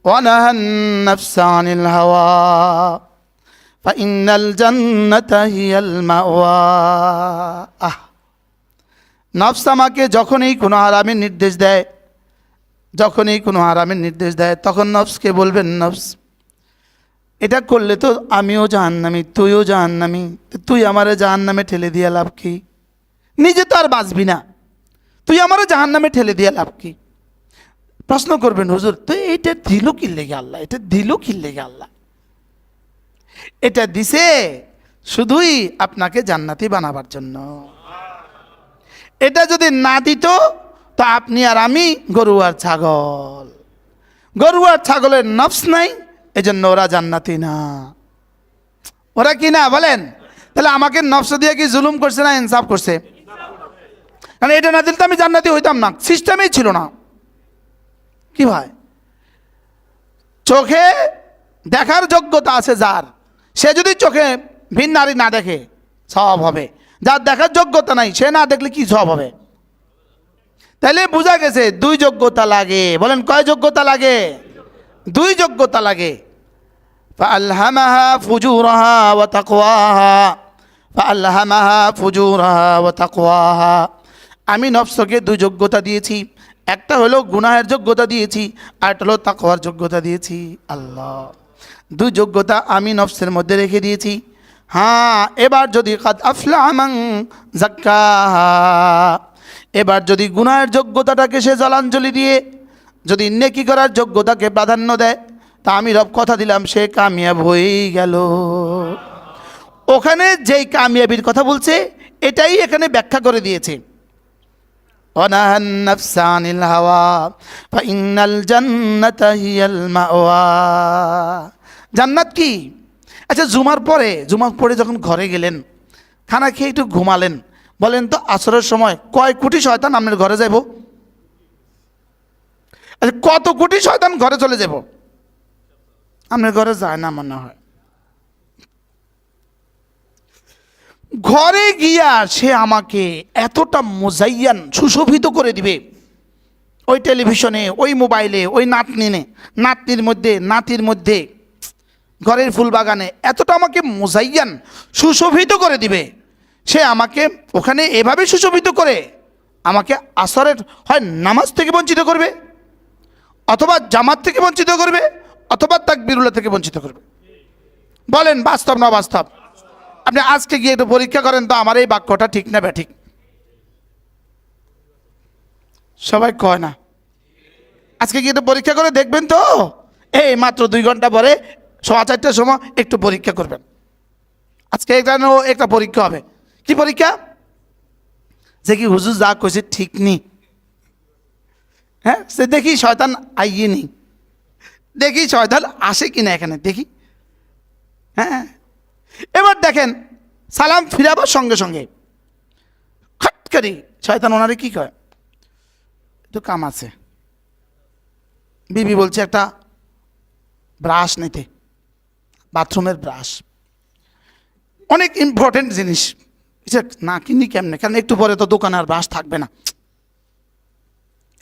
ونهى النفس عن الهوى فإن الجنة هي المأوى। নফস আমাকে যখনই কোনো হারামের নির্দেশ দেয়, যখনই কোনো হারামের নির্দেশ দেয়, তখন নফসকে বলবেন, নফস এটা করলে তো আমিও জাহান্নামী, তুইও জাহান্নামী, তুই আমারে জাহান্নামে ঠেলে দিয়ে লাভ কি? নিজে তো আর বাঁচবি না, তুই আমারও জাহান্নামে ঠেলে দিয়ে লাভ কি? প্রশ্ন করবেন, হুজুর তো এটা দিল কি লেগে আল্লাহ? এটা দিল কি লেগে আল্লাহ? এটা দিছে শুধুই আপনাকে জান্নাতি বানাবার জন্য। এটা যদি না দিত তো আপনি আর আমি গরু আর ছাগল। গরু আর ছাগলের নফস নাই, এজন্য ওরা জান্নাতি না। ওরা কি না বলেন? তাহলে আমাকে নফস দিয়ে কি জুলুম করছে না ইনসাফ করছে? কারণ এটা না দিলে তো আমি জান্নাতি হইতাম না, সিস্টেমেই ছিল না। কি ভাই, চোখে দেখার যোগ্যতা আছে যার, সে যদি চোখে ভিন নারী না দেখে সওয়াব হবে। যার দেখার যোগ্যতা নাই, সে না দেখলে কি সওয়াব হবে? তাহলে বোঝা গেছে 2 যোগ্যতা লাগে। বলেন কয় যোগ্যতা লাগে? 2 যোগ্যতা লাগে। فألهمها فجورها وتقواها فألهمها فجورها وتقواها। আমি নফসকে 2 যোগ্যতা দিয়েছি। একটা হলো গুনাহের যোগ্যতা দিয়েছি, আর একটা হলো তাকওয়ার যোগ্যতা দিয়েছি। আল্লাহ, 2 যোগ্যতা আমি নফসের মধ্যে রেখে দিয়েছি। হ্যাঁ, এবার যদি কাদ আফলাহা মান যাক্কাহা, এবার যদি গুনাহের যোগ্যতাটাকে সে জলাঞ্জলি দিয়ে যদি নেকি করার যোগ্যতাকে প্রাধান্য দেয়, তা আমি রব কথা দিলাম সে কামিয়াব হয়েই গেল। ওখানে যেই কামিয়াবির কথা বলছে এটাই এখানে ব্যাখ্যা করে দিয়েছে। ওয়ানাহান নাফসা আনিল হাওয়া ফাইন্নাল জান্নাতা হিয়াল মাওয়া। জান্নাত কি? আচ্ছা, জুমার পরে যখন ঘরে গেলেন, খানা খেয়ে একটু ঘুমালেন, বলেন তো আসরের সময় কয় কোটি শয়তান আপনার ঘরে যাব? আচ্ছা, কত কোটি শয়তান ঘরে চলে যাব? আপনার ঘরে যায় না মনে হয়। ঘরে গিয়া সে আমাকে এতটা মোজাইয়ান সুশোভিত করে দিবে, ওই টেলিভিশনে, ওই মোবাইলে, ওই নাতির মধ্যে ঘরের ফুল বাগানে এতটা আমাকে মোজাইয়ান সুশোভিত করে দিবে। সে আমাকে ওখানে এভাবে সুশোভিত করে আমাকে আসরের হয় নামাজ থেকে বঞ্চিত করবে, অথবা জামাত থেকে বঞ্চিত করবে, অথবা তাকবীরুল্লাহ থেকে বঞ্চিত করবে। বলেন বাস্তব না বাস্তব? আপনি আজকে গিয়ে একটু পরীক্ষা করেন তো আমার এই বাক্যটা ঠিক না ব্যাঠিক? সবাই কয় না। আজকে গিয়ে একটু পরীক্ষা করে দেখবেন তো। এই মাত্র 2 ঘন্টা পরে 4:15টার সময় একটু পরীক্ষা করবেন। আজকে একটা পরীক্ষা হবে। কি পরীক্ষা? যে কি হুজুর যা কইছে ঠিক নি, হ্যাঁ সে দেখি শয়তান আইয়ে নি, দেখি শয়তান আসে কিনা এখানে দেখি। হ্যাঁ, এবার দেখেন সালাম ফিরাবার সঙ্গে সঙ্গে খটকারি শয়তান ওনারে কি কয়, একটু কাম আছে, বিবি বলছে একটা ব্রাশ নিতে, বাথরুমের ব্রাশ, অনেক ইম্পর্টেন্ট জিনিস। না কিনি কেমনে, কারণ একটু পরে তো দোকানে আর ব্রাশ থাকবে না,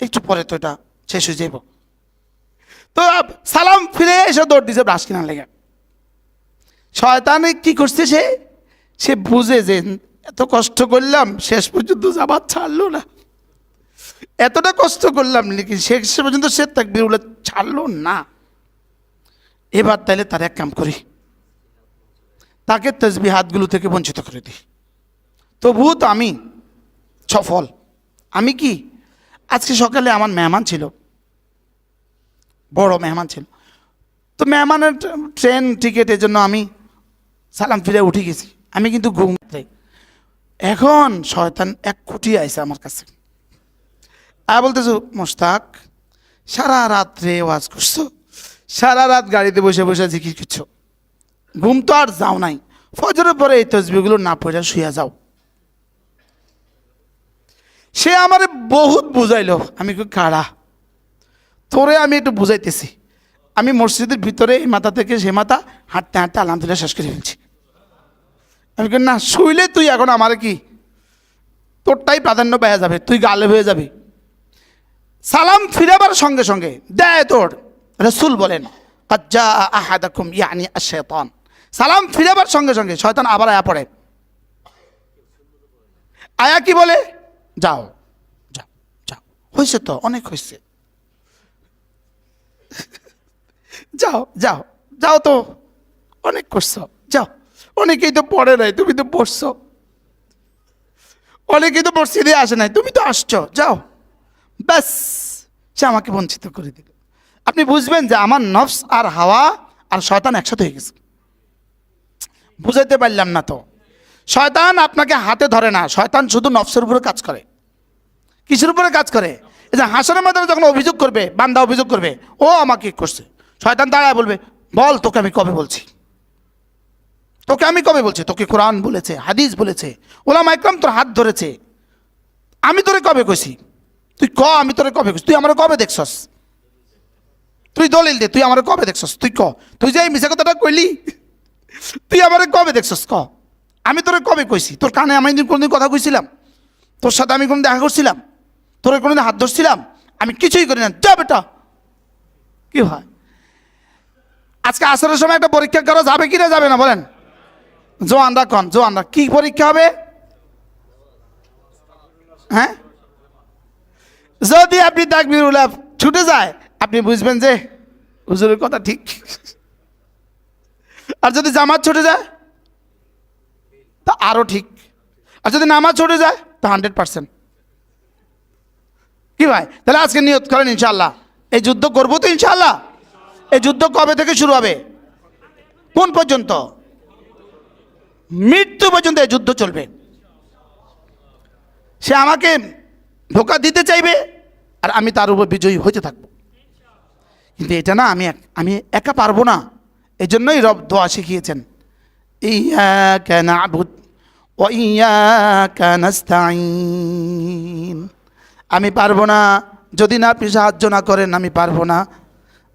একটু পরে তো এটা শেষ হয়ে যাব। তো সালাম ফিরে এসে দৌড় দিছে ব্রাশ কেনার লেগে। শয়তানে কি করছে, সে বুঝে যে এত কষ্ট করলাম শেষ পর্যন্ত যাবার ছাড়লো না, এতটা কষ্ট করলাম নাকি শেষ পর্যন্ত সে তাকবীরুল্লাহ ছাড়লো না। এবার তাইলে তার এক কাম করি, তাকে তাসবিহাতগুলো থেকে বঞ্চিত করে দিই। তবুও তো আমি সফল। আমি কি, আজকে সকালে আমার মেহমান ছিল, বড় মেহমান ছিল, তো মেহমানের ট্রেন টিকেটের জন্য আমি সালাম ফিরে উঠে গেছি। আমি কিন্তু ঘুমতে, এখন শয়তান 1 কোটি আইছে আমার কাছে। আর বলতেছো মোস্তাক সারা রাত্রে ওয়াজ করছো, সারা রাত গাড়িতে বসে বসে জিকির করছো, ঘুম তো আর যাও নাই, ফজরের পরে এই তসবিহগুলো না পড়ে শুয়ে যাও। সে আমারে বহুত বুঝাইলো। আমি কারা তোরে আমি একটু বুঝাইতেছি। আমি মসজিদের ভিতরে এই মাথা থেকে সে মাথা হাঁটতে হাঁটতে আলহামদুলিল্লাহ শেষ করে ফেলছি। আমি না শুইলে তুই এখন আমার কি, তোরটাই প্রাধান্য পেয়ে যাবে, তুই গালে হয়ে যাবি। সালাম ফিরাবার সঙ্গে সঙ্গে দেয় তোর রাসূল বলেন কাদ জা আহাদাকুম ইয়ানি আশ-শাইতান, সালাম ফিরাবার সঙ্গে সঙ্গে শয়তান আবার আয়া পড়ে। আয়া কি বলে, যাও যাও যাও, হয়েছে তো অনেক হয়েছে, যাও যাও যাও, তো অনেক করছো, যাও, অনেকেই তো পড়ে নাই, তুমি তো পড়ছো, অনেকেই তো মসজিদে আসে নাই, তুমি তো আসছো, যাও। ব্যাস, সে আমাকে বঞ্চিত করে দিল। আপনি বুঝবেন যে আমার নফস আর হাওয়া আর শয়তান একসাথে হয়ে গেছে। বুঝাইতে পারলাম না তো? শয়তান আপনাকে হাতে ধরে না, শয়তান শুধু নফসের উপরে কাজ করে। কিসের উপরে কাজ করে? এই যে হাসরের ময়দানে যখন অভিযোগ করবে, বান্দা অভিযোগ করবে ও আমাকে করছে, শয়তান দাঁড়ায় বলবে বল তোকে আমি কবে বলছি, তোকে আমি কবে বলছি, তোকে কোরআন বলেছে, হাদিস বলেছে, ওলামা ইকরাম তোর হাত ধরেছে, আমি তোরে কবে কইছি, তুই ক আমি তোরে কবে কইছি, তুই আমার কবে দেখছস, তুই দলিল দে, তুই আমার কবে দেখছস, তুই ক, তুই যে এই মিছা কথাটা কইলি তুই আমার কবে দেখছস, ক আমি তোরে কবে কইছি, তোর কানে আমি কোনদিন কথা কইছিলাম, তোর সাথে আমি কোনদিন দেখা করছিলাম, তোরে কোনদিন হাত ধরছিলাম, আমি কিছুই করি না, যা বেটা। কি হয় আজকে আসরের সময় একটা পরীক্ষা করা যাবে কি না যাবে না বলেন? জোয়ানরা কন, জোয়ানরা কি পরীক্ষা হবে? হ্যাঁ, যদি আপনি তাকবীরুল্লাহ ছুটে যায় আপনি বুঝবেন যে হুজুরের কথা ঠিক, আর যদি জামাত ছুটে যায় তা আরো ঠিক, আর যদি নামাজ ছুটে যায় তা 100%। কি ভাই, তাহলে আজকে নিয়ত করেন ইনশাআল্লাহ এই যুদ্ধ করবো তো ইনশাআল্লাহ। এই যুদ্ধ কবে থেকে শুরু হবে, কোন পর্যন্ত? মৃত্যু পর্যন্ত এই যুদ্ধ চলবে। সে আমাকে ধোঁকা দিতে চাইবে আর আমি তার উপর বিজয়ী হতে থাকবো। কিন্তু এটা না, আমি একা পারবো না। এই জন্যই রব দোয়া শিখিয়েছেন, ইয়াকা না'বুদ ওয়া ইয়াকা নাস্তাঈন। আমি পারবো না যদি না আপনি সাহায্য না করেন, আমি পারবো না।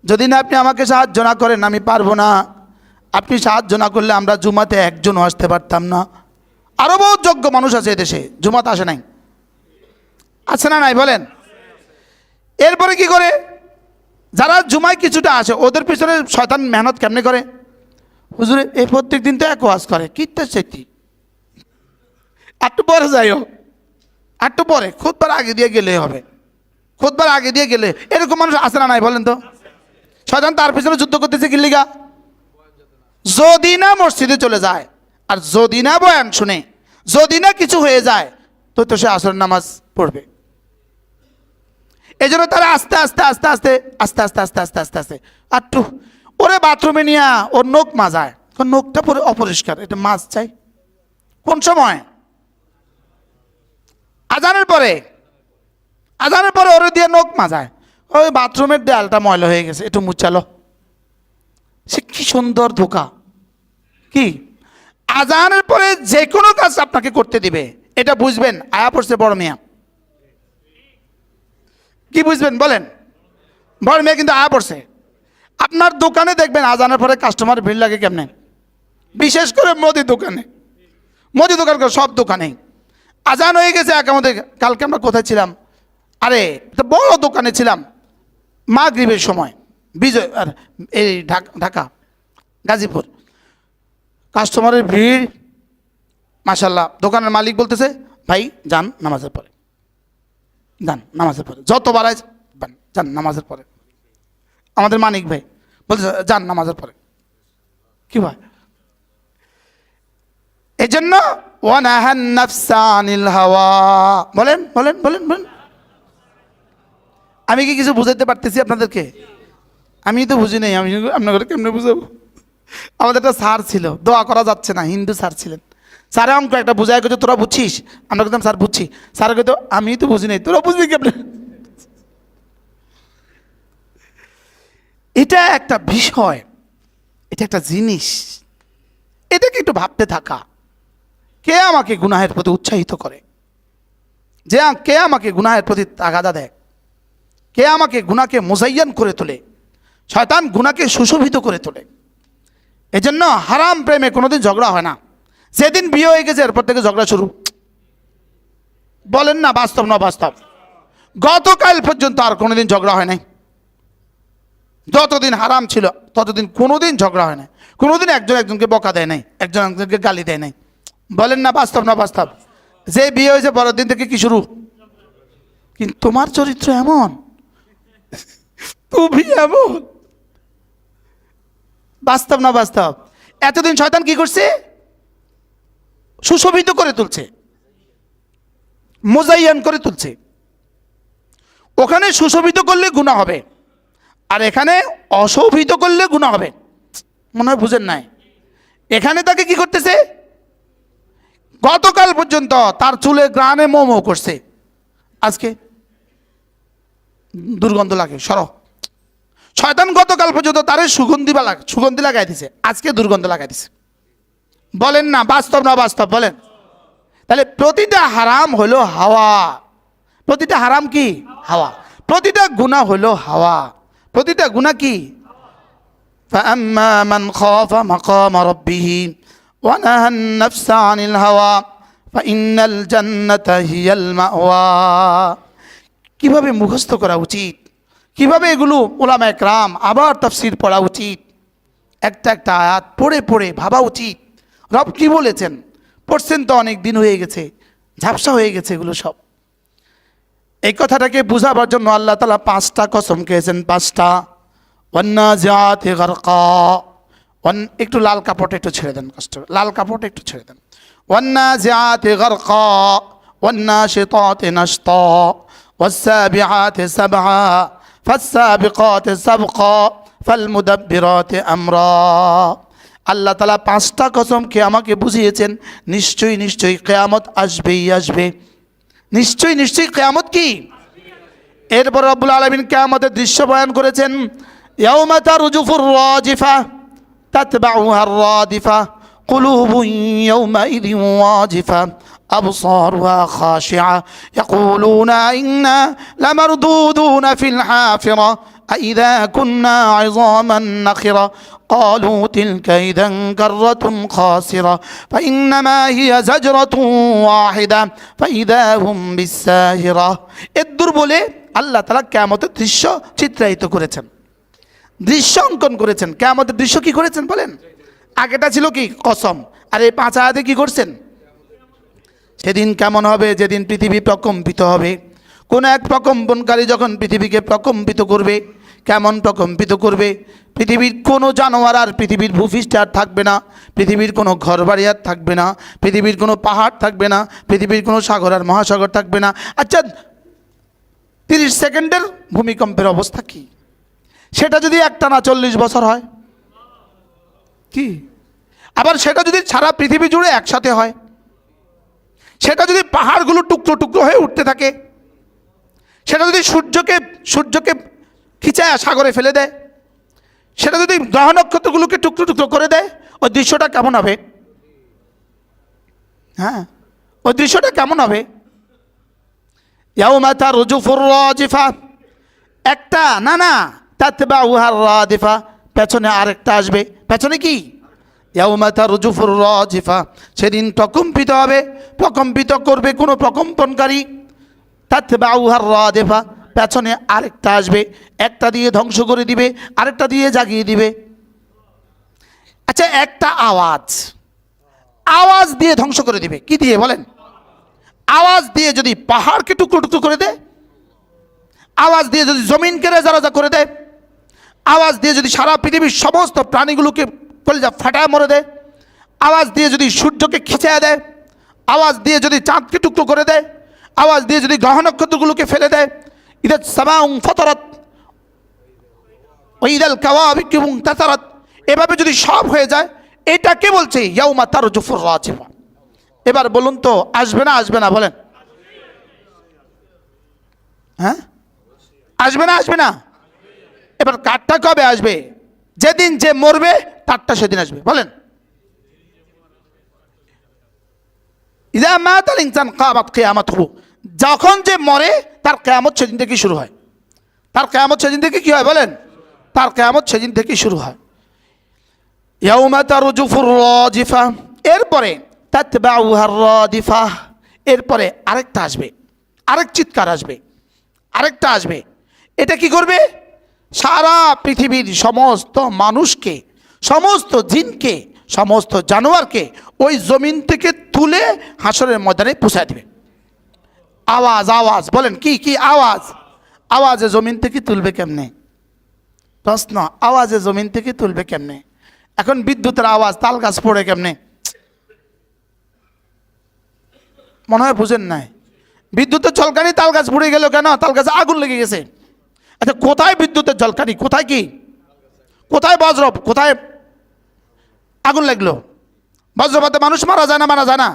যদি না আপনি আমাকে সাহায্য না করেন, আমি পারবো না। আপনি সাহায্য না করলে আমরা জুমাতে একজনও আসতে পারতাম না। আরও বহু যোগ্য মানুষ আছে এদেশে, জুমাতে আসে নাই, আছে না নাই বলেন? এরপরে কি করে? যারা জুমায় কিছুটা আসে, ওদের পিছনে শয়তান মেহনত কেমনে করে? হুজুরে এই প্রত্যেক দিন তো এক ওয়াজ করে, কিত্তা সেটি একটু পরে যাইও, একটু পরে খুতবার আগে দিয়ে গেলে হবে, খুতবার আগে দিয়ে গেলে। এরকম মানুষ আছে না নাই বলেন তো? শয়তান তার পিছনে যুদ্ধ করতেছে কি লিগা? যদি না মসজিদে চলে যায় আর যদি না বয়ান শুনে, যদি না কিছু হয়ে যায়, তো সে আসর নামাজ পড়বে। এই জন্য তারা আস্তে আস্তে আস্তে আস্তে আস্তে আস্তে আস্তে আস্তে আস্তে আস্তে একটু ওরে বাথরুমে নিয়ে ওর নখ মাজায়, নখটা পুরো অপরিষ্কার, এটা মাছ চাই কোন সময়? আজানের পরে। আজানের পরে ওরে দিয়ে নখ মাজায়, ওই বাথরুমের দেয়ালটা ময়লা হয়ে গেছে, একটু মুছালো। সে কি সুন্দর ধোকা! কি আজানের পরে যে কোনো কাজ আপনাকে করতে দিবে, এটা বুঝবেন আয়া পড়ছে বড় মিয়া। কি বুঝবেন বলেন? বড় মেয়ে কিন্তু আয়া পড়ছে। আপনার দোকানে দেখবেন আজানের পরে কাস্টমার ভিড় লাগে কেমনে, বিশেষ করে মুদি দোকানে, মুদি দোকান করে সব দোকানে আজান হয়ে গেছে। আমাদের কালকে আমরা কোথায় ছিলাম? আরে একটা বড় দোকানে ছিলাম, মাগরিবের সময়, বিজয় আর এই ঢাকা গাজীপুর। কাস্টমারের ভিড় মাশাল্লাহ। দোকানের মালিক বলতেছে, ভাই যান নামাজের পরে, যান নামাজের পরে, যত বাড়ায় যান নামাজের পরে। আমাদের মানিক ভাই বলতেছে যান নামাজের পরে। কি ভাই? এই জন্য ওয়ানাহান নাফসা আনিল হাওয়া। বলেন বলেন বলেন বলেন। আমি কি কিছু বুঝাইতে পারতেছি আপনাদেরকে? আমি তো বুঝি নাই, আমি আপনাদের কেমনে বুঝাবো? আমাদের একটা স্যার ছিল, দোয়া করা যাচ্ছে না, হিন্দু স্যার ছিলেন। স্যারে অঙ্ক একটা বুঝায় কিন্তু তোরা বুঝছিস? আমরা কিন্তু স্যার বুঝছি। স্যার কিন্তু আমি তো বুঝি নাই, তোরা বুঝবি কেমনে? এটা একটা বিষয়, এটা একটা জিনিস, এটাকে একটু ভাবতে থাকা। কে আমাকে গুনাহের প্রতি উৎসাহিত করে? যে কে আমাকে গুনাহের প্রতি তাগাদা দেয়? কে আমাকে গুনাহকে মুজাইয়ান করে তোলে? শয়তান গুনাহকে সুশোভিত করে তোলে। এজন্য হারাম প্রেমে কোনোদিন ঝগড়া হয় না। যেদিন বিয়ে হয়ে গেছে এরপর থেকে ঝগড়া শুরু। বলেন না বাস্তব না বাস্তব? গতকাল পর্যন্ত আর কোনোদিন ঝগড়া হয় নাই। যতদিন হারাম ছিল ততদিন কোনোদিন ঝগড়া হয় নাই, কোনোদিন একজন একজনকে বকা দেয় নাই, একজন একজনকে গালি দেয় নাই। বলেন না বাস্তব না বাস্তব? যে বিয়ে হয়েছে পরের দিন থেকে কি শুরু? কিন্তু তোমার চরিত্র এমন, তুমি এমন। বাস্তব না বাস্তব? এতদিন শয়তান কি করছে? সুশোভিত করে তুলছে, মোজাইয়ান করে তুলছে। ওখানে সুশোভিত করলে গুনাহ হবে, আর এখানে অশোভিত করলে গুনাহ হবে। মনে হয় বুঝেন নাই? এখানে তাকে কি করতেছে? গতকাল পর্যন্ত তার চুলে গ্রানে মোমো করছে, আজকে দুর্গন্ধ লাগে, সরো। শয়তান গতকাল পর্যন্ত তারে সুগন্ধি লাগাই দিছে, আজকে দুর্গন্ধ লাগাই দিছে। বলেন না বাস্তব না বাস্তব? বলেন। তাহলে প্রতিটা হারাম হলো হাওয়া। প্রতিটা হারাম কি? হাওয়া। প্রতিটা গুনাহ হলো হাওয়া। প্রতিটা গুনাহ কি? فأما من خاف مقام ربه ونهى النفس عن الهوى فإن الجنة هي المأوى। কিভাবে মুখস্থ করা উচিত, কিভাবে এগুলো উলামায়ে কেরাম আবার তাফসীর পড়া উচিত, একটা একটা আয়াত পড়ে পড়ে ভাবা উচিত। রব কি বলেছেন? পড়ছেন তো অনেক দিন হয়ে গেছে, ঝাপসা হয়ে গেছে এগুলো সব। এই কথাটাকে বুঝাবার জন্য আল্লাহ তাআলা 5টা কসম খেয়েছেন, 5টা। ওয়ান্নাজিআতি গারকা। একটু লাল কাপড় একটু ছেড়ে দেন, কষ্ট, লাল কাপড় একটু ছেড়ে দেন। ওয়ান্নাজিআতি গারকা ওয়ান্নাশিতাতি নাশতা ওয়াসসাবিআতি সাবআ ফাসসাবিকাতি সাবকা ফালমুদাব্বিরাতি আমরা। আল্লাহ তাআলা 5টা কসমকে আমাকে বুঝিয়েছেন, নিশ্চয়ই নিশ্চয়ই কিয়ামত আসবেই আসবে, নিশ্চয়ই নিশ্চয়ই কিয়ামত কি। এরপর রব্বুল আলামিন কিয়ামতের দৃশ্য বয়ান করেছেন, ইয়াউমা তারজুফুর রাজিফা তাতবাউহা রাদিফা কুলুবুন ইয়াউমাইযিন ওয়াজিফা أبصارها خاشعة يقولون إنا لمردودون في الحافرة أإذا كنا عظاما نخرة قالوا تلك إذا كرة خاسرة فإنما هي زجرة واحدة فإذا هم بالساهرة এদ্দুর বলে আল্লাহ তাআলা কিয়ামতের দৃশ্য চিত্রায়িত করেছেন, দৃশ্য অঙ্কন করেছেন। কিয়ামতের দৃশ্য কি করেছেন বলেন? আগেটা ছিল কি কসম, আর এই 5 আয়াতে কি করছেন? সেদিন কেমন হবে, যেদিন পৃথিবী প্রকম্পিত হবে। কোন এক প্রকম্পনকারী যখন পৃথিবীকে প্রকম্পিত করবে, কেমন প্রকম্পিত করবে? পৃথিবীর কোনো জানোয়ার আর পৃথিবীর ভূপৃষ্ঠে আর থাকবে না, পৃথিবীর কোনো ঘরবাড়ি আর থাকবে না, পৃথিবীর কোনো পাহাড় থাকবে না, পৃথিবীর কোনো সাগর আর মহাসাগর থাকবে না। আচ্ছা 30 সেকেন্ডের ভূমিকম্পের অবস্থা কি? সেটা যদি একটানা 40 বছর হয় কি? আবার সেটা যদি সারা পৃথিবী জুড়ে একসাথে হয়, সেটা যদি পাহাড়গুলো টুকরো টুকরো হয়ে উঠতে থাকে, সেটা যদি সূর্যকে খিচায় সাগরে ফেলে দেয়, সেটা যদি গ্রহ নক্ষত্রগুলোকে টুকরো টুকরো করে দেয়, ওই দৃশ্যটা কেমন হবে? হ্যাঁ, ওই দৃশ্যটা কেমন হবে? ইয়াউমা তারজুফুর রাজিফা, একটা না তাতবাউহা রাদিফা, পেছনে আরেকটা আসবে। পেছনে কি? ইয়াউমা তারজুফুর রাজিফা, সেদিন প্রকম্পিত হবে, প্রকম্পিত করবে কোনো প্রকম্পনকারী। তাতবাউহা রাদিফা, পেছনে আরেকটা আসবে, একটা দিয়ে ধ্বংস করে দিবে, আরেকটা দিয়ে জাগিয়ে দিবে। আচ্ছা একটা আওয়াজ দিয়ে ধ্বংস করে দিবে, কি দিয়ে বলেন? আওয়াজ দিয়ে যদি পাহাড়কে টুকরো টুকরো করে দেয়, আওয়াজ দিয়ে যদি জমিনকে রেজা করে দেয়, আওয়াজ দিয়ে যদি সারা পৃথিবীর সমস্ত প্রাণীগুলোকে কলিজা ফাটায় মরে দেয়, আওয়াজ দিয়ে যদি সূর্যকে খিচায় দেয়, আওয়াজ দিয়ে যদি চাঁদকে টুকরো করে দেয়, আওয়াজ দিয়ে যদি গ্রহ নক্ষত্রগুলোকে ফেলে দেয়, ইদাস সামাউন ফাতারাত ওয়া ইদাল কাওয়াকিবু তাতারাত, এভাবে যদি সব হয়ে যায়, এটাকে বলছে ইয়াউমা তারজুফুর রাজিফা। এবার বলুন তো আসবে না আসবে না বলেন? হ্যাঁ, আসবে না আসবে না? এবার কারটা কবে আসবে? যেদিন যে মরবে তারটা সেদিন আসবে, বলেন? ইযা মাতাল ইনসান কামাত কিয়ামাতুহু, যখন যে মরে তার কিয়ামত সেদিন থেকে শুরু হয়। তার কিয়ামত সেদিন থেকে কি হয় বলেন? তার কিয়ামত সেদিন থেকে শুরু হয়। ইয়াউমা তারজুফুর রাজিফা, এরপরে তাতবাউহা রাদিফা, এরপরে আরেকটা আসবে, আরেক চিৎকার আসবে, আরেকটা আসবে। এটা কি করবে? সারা পৃথিবীর সমস্ত মানুষকে, সমস্ত জিনকে, সমস্ত জানোয়ারকে ওই জমিন থেকে তুলে হাসরের ময়দানে পৌঁছায় দিবে। আওয়াজ বলেন, কি আওয়াজ? আওয়াজে জমিন থেকে তুলবে কেমনে? প্রশ্ন, আওয়াজে জমিন থেকে তুলবে কেমনে? এখন বিদ্যুতের আওয়াজ, তাল গাছ পড়ে কেমনে? মনে হয় বুঝেন নাই। বিদ্যুতের ঝলকানি, তাল গাছ পড়ে গেল কেন? তাল গাছে আগুন লেগে গেছে। আচ্ছা কোথায় বিদ্যুতের ঝলকানি, কোথায় কি, কোথায় বজ্র, কোথায় আগুন লাগলো? বজ্রপাতে মানুষ মারা যায় না?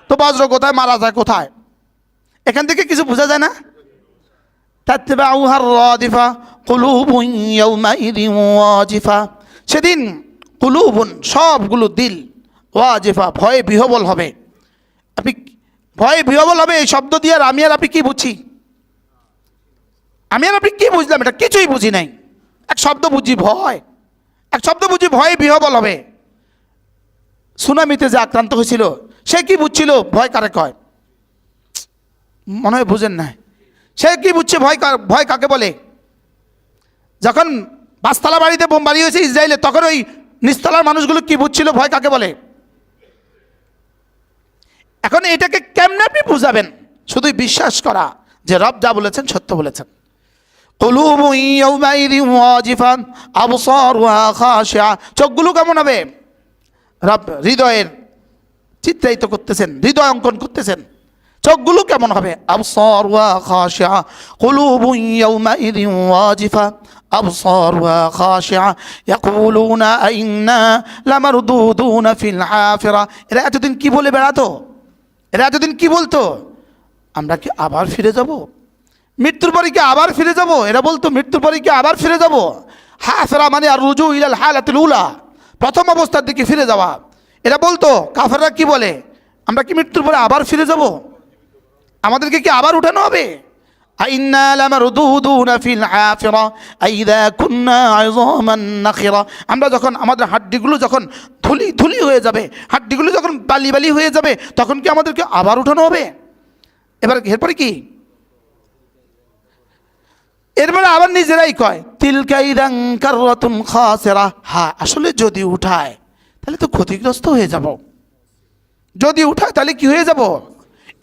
তো বজ্র কোথায় মারা যায় কোথায়? এখান থেকে কিছু বোঝা যায় না? তাতবাউহা রাদিফা কুলুবুন ইয়াউমাইযিন ওয়াজিফা, সেদিন কুলুবুন সবগুলো দিল, ওয়াজিফা ভয়ে বিহ্বল হবে। আপনি ভয়ে বিহ্বল হবে এই শব্দ দিয়ে আমি আর আপনি কি বুঝি? আমি আর আপনি কি বুঝলাম? এটা কিছুই বুঝি নাই। এক শব্দ বুঝি ভয়, এক শব্দ বুঝি ভয়ে বিহ্বল হবে। সুনামিতে যে আক্রান্ত হয়েছিল সে কি বুঝছিল ভয় কারে কয়? মনে হয় বুঝেন নাই। সে কি বুঝছে ভয় কাকে বলে? যখন 5 তলা বাড়িতে বোম বাড়ি হয়েছে ইসরায়েলে, তখন ওই নিচতলার মানুষগুলো কি বুঝছিল ভয় কাকে বলে? এখন এটাকে কেমনে আপনি বুঝাবেন? শুধু বিশ্বাস করা যে রব যা বলেছেন সত্য বলেছেন। কুলুবুন ইয়াউমাইযিন ওয়াজিফা আবসারুহা খাশিআ, চোখগুলো কেমন হবে? রব হৃদয়ের চিত্রায়িত করতেছেন, হৃদয় অঙ্কন করতেছেন। চোখগুলো কেমন হবে? আবসারুহা খাশিআ কুলুবুন ইয়াউমাইযিন ওয়াজিফা أبصارها خاشعة يقولون أئنا لمردودون في الحافرة। এরা এতদিন কি বলে বেড়াতো? এরা এতদিন কি বলতো? আমরা কি আবার ফিরে যাব? মৃত্যুর পরে কি আবার ফিরে যাব? এরা বলতো মৃত্যুর পরে কি আবার ফিরে যাব? হাফেরা মানে আর রুজু ইলাল হালাতুল উলা, প্রথম অবস্থার দিকে ফিরে যাওয়া। এরা বলতো, কাফেররা কি বলে, আমরা কি মৃত্যুর পরে আবার ফিরে যাব? আমাদেরকে কি আবার উঠানো হবে? আইন্না লামারদুদুনা ফিল হাফিরা আইযা কুন্না ইযামান নাখিরা। আমরা যখন আমাদের হাড্ডিগুলো যখন ধুলি ধুলি হয়ে যাবে, হাড্ডিগুলো যখন বালি বালি হয়ে যাবে, তখন কি আমাদেরকে আবার উঠানো হবে? এরপরে কি? এরপরে আবার নিজেরাই কয় তিলকা ইদান কাররাতুন খাসিরা। হ্যাঁ, আসলে যদি উঠায় তাহলে তো ক্ষতিগ্রস্ত হয়ে যাব। যদি উঠায় তাহলে কি হয়ে যাব?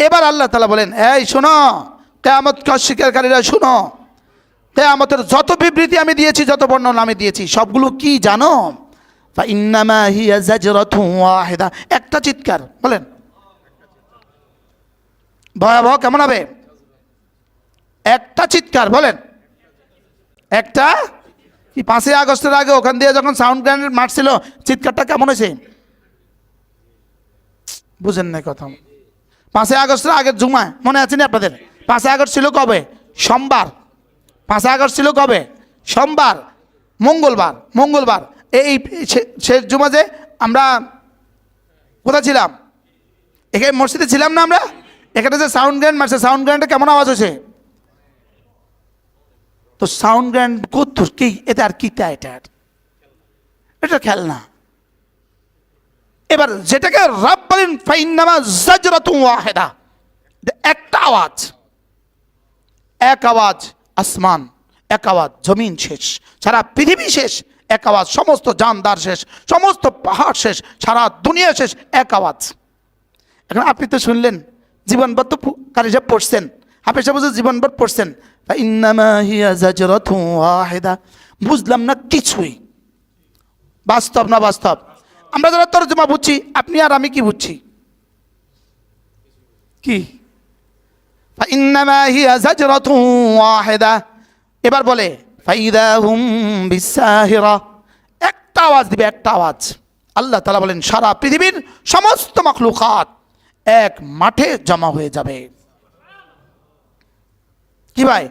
এবার আল্লাহ তাআলা বলেন, এই শোনো কিয়ামতকে অস্বীকারীরা, শোনো, কিয়ামতের যত বিবৃতি আমি দিয়েছি, যত বর্ণনা আমি দিয়েছি, সবগুলো কি জানো? ফাইন্নামা হিয়া জাজরাতুন ওয়াহিদা, একটা চিৎকার। বলেন ভয়াবহ কেমন হবে? একটা চিৎকার। বলেন একটা কি? 5ই আগস্টের আগে ওখান দিয়ে যখন সাউন্ড গ্রেনেড মারছিল, চিৎকারটা কেমন হয়েছে? বুঝেন না কথা। 5ই আগস্টের আগের জুমা মনে আছে না আপনাদের? 5ই আগস্ট ছিল কবে? সোমবার। 5ই আগস্ট ছিল কবে? সোমবার। মঙ্গলবার এই শেষ জুমা যে আমরা কোথায় ছিলাম? এখানে মসজিদে ছিলাম না আমরা? এখানে যে সাউন্ড গ্রেনেড মারছে, সাউন্ড গ্রেনেডে কেমন আওয়াজ হয়েছে? তো সাউন্ড গ্রেনেড কত কি? এটা আর কিটা? এটা খেলনা। এবার যেটাকে রব বলেন ফাইন্নামা জাজরাতুন ওয়াহিদা, একটা আওয়াজ, এক আওয়াজ আসমান, এক আওয়াজ জমিন শেষ, সারা পৃথিবী শেষ, এক আওয়াজ সমস্ত জানদার শেষ, সমস্ত পাহাড় শেষ, সারা দুনিয়া শেষ, এক আওয়াজ। এখন আপনি তো শুনলেন, জীবনভর তো কারি সাহেব পড়ছেন, হাফেজ সাহেব জীবনভর পড়ছেন, ফাইন্নামা হিয়া জাজরাতুন ওয়াহিদা। বুঝলাম না কিছুই। বাস্তব না বাস্তব? আমরা যারা তরজমা বুঝছি, আপনি আর আমি কি বুঝছি? কি? ফাইন্নামা হিয়া জাজরাতুন ওয়াহিদা। এবার বলে ফাইদা হুম বিসাহিরা, একটা আওয়াজ দিবে, একটা আওয়াজ। আল্লাহ তাআলা বলেন সারা পৃথিবীর সমস্ত মাখলুকাত এক মাঠে জমা হয়ে যাবে। কি ভাই?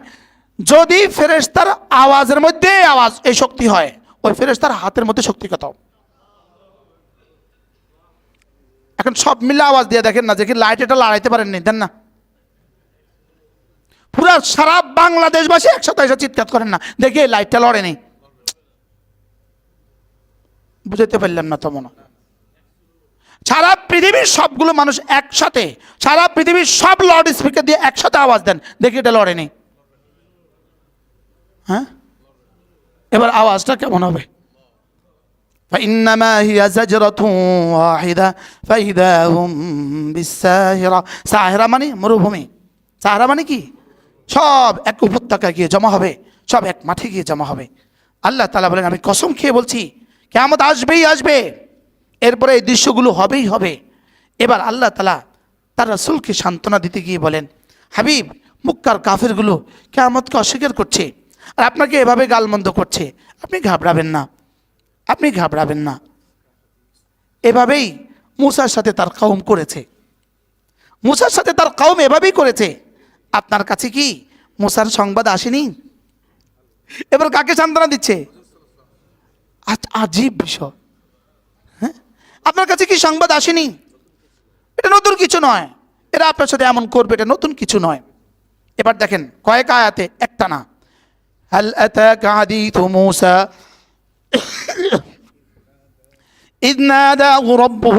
যদি ফেরেশতার আওয়াজের মধ্যে আওয়াজ এই শক্তি হয়, ওই ফেরেশতার হাতের মধ্যে শক্তি কত? এখন সব মিলে আওয়াজ দিয়ে দেখেন না, যে কি লাইট এটা লড়াইতে পারেননি, দেন না? পুরা সারা বাংলাদেশবাসী একসাথে এসে চিৎকার করেন না, দেখি লাইটটা লড়েনি। বুঝাতে পারলাম না তো মনে? সারা পৃথিবীর সবগুলো মানুষ একসাথে, সারা পৃথিবীর সব লাউড স্পিকার দিয়ে একসাথে আওয়াজ দেন, দেখি এটা লড়েনি। হ্যাঁ, এবার আওয়াজটা কেমন হবে? فإنما هي زجرة واحدة فإذا هم بالساهرة। সাহেরা মানে মরুভূমি। সাহারা মানে কি? সব এক উপত্যকায় গিয়ে জমা হবে, সব এক মাঠে গিয়ে জমা হবে। আল্লাহ তাআলা বলেন, আমি কসম খেয়ে বলছি, কিয়ামত আসবেই আসবে, এরপরে এই দৃশ্যগুলো হবেই হবে। এবার আল্লাহ তাআলা তার রাসূলকে সান্ত্বনা দিতে গিয়ে বলেন, হাবিব, মক্কার কাফেরগুলো কিয়ামতকে অস্বীকার করছে আর আপনাকে এভাবে গালমন্দ করছে, আপনি ঘাবড়াবেন না, আপনি ঘাবড়াবেন না। এভাবেই মূসার সাথে তার কওম করেছে, মূসার সাথে তার কওম এভাবেই করেছে। আপনার কাছে কি মূসার সংবাদ আসেনি? এবার কাকে সান্ত্বনা দিচ্ছে? আজীব বিষয়। হ্যাঁ, আপনার কাছে কি সংবাদ আসেনি? এটা নতুন কিছু নয়, এরা আপনার সাথে এমন করবে, এটা নতুন কিছু নয়। এবার দেখেন কয়েক আয়াতে, একটা না। হাল আতাকা হাদিসু মূসা إذ ناداه ربه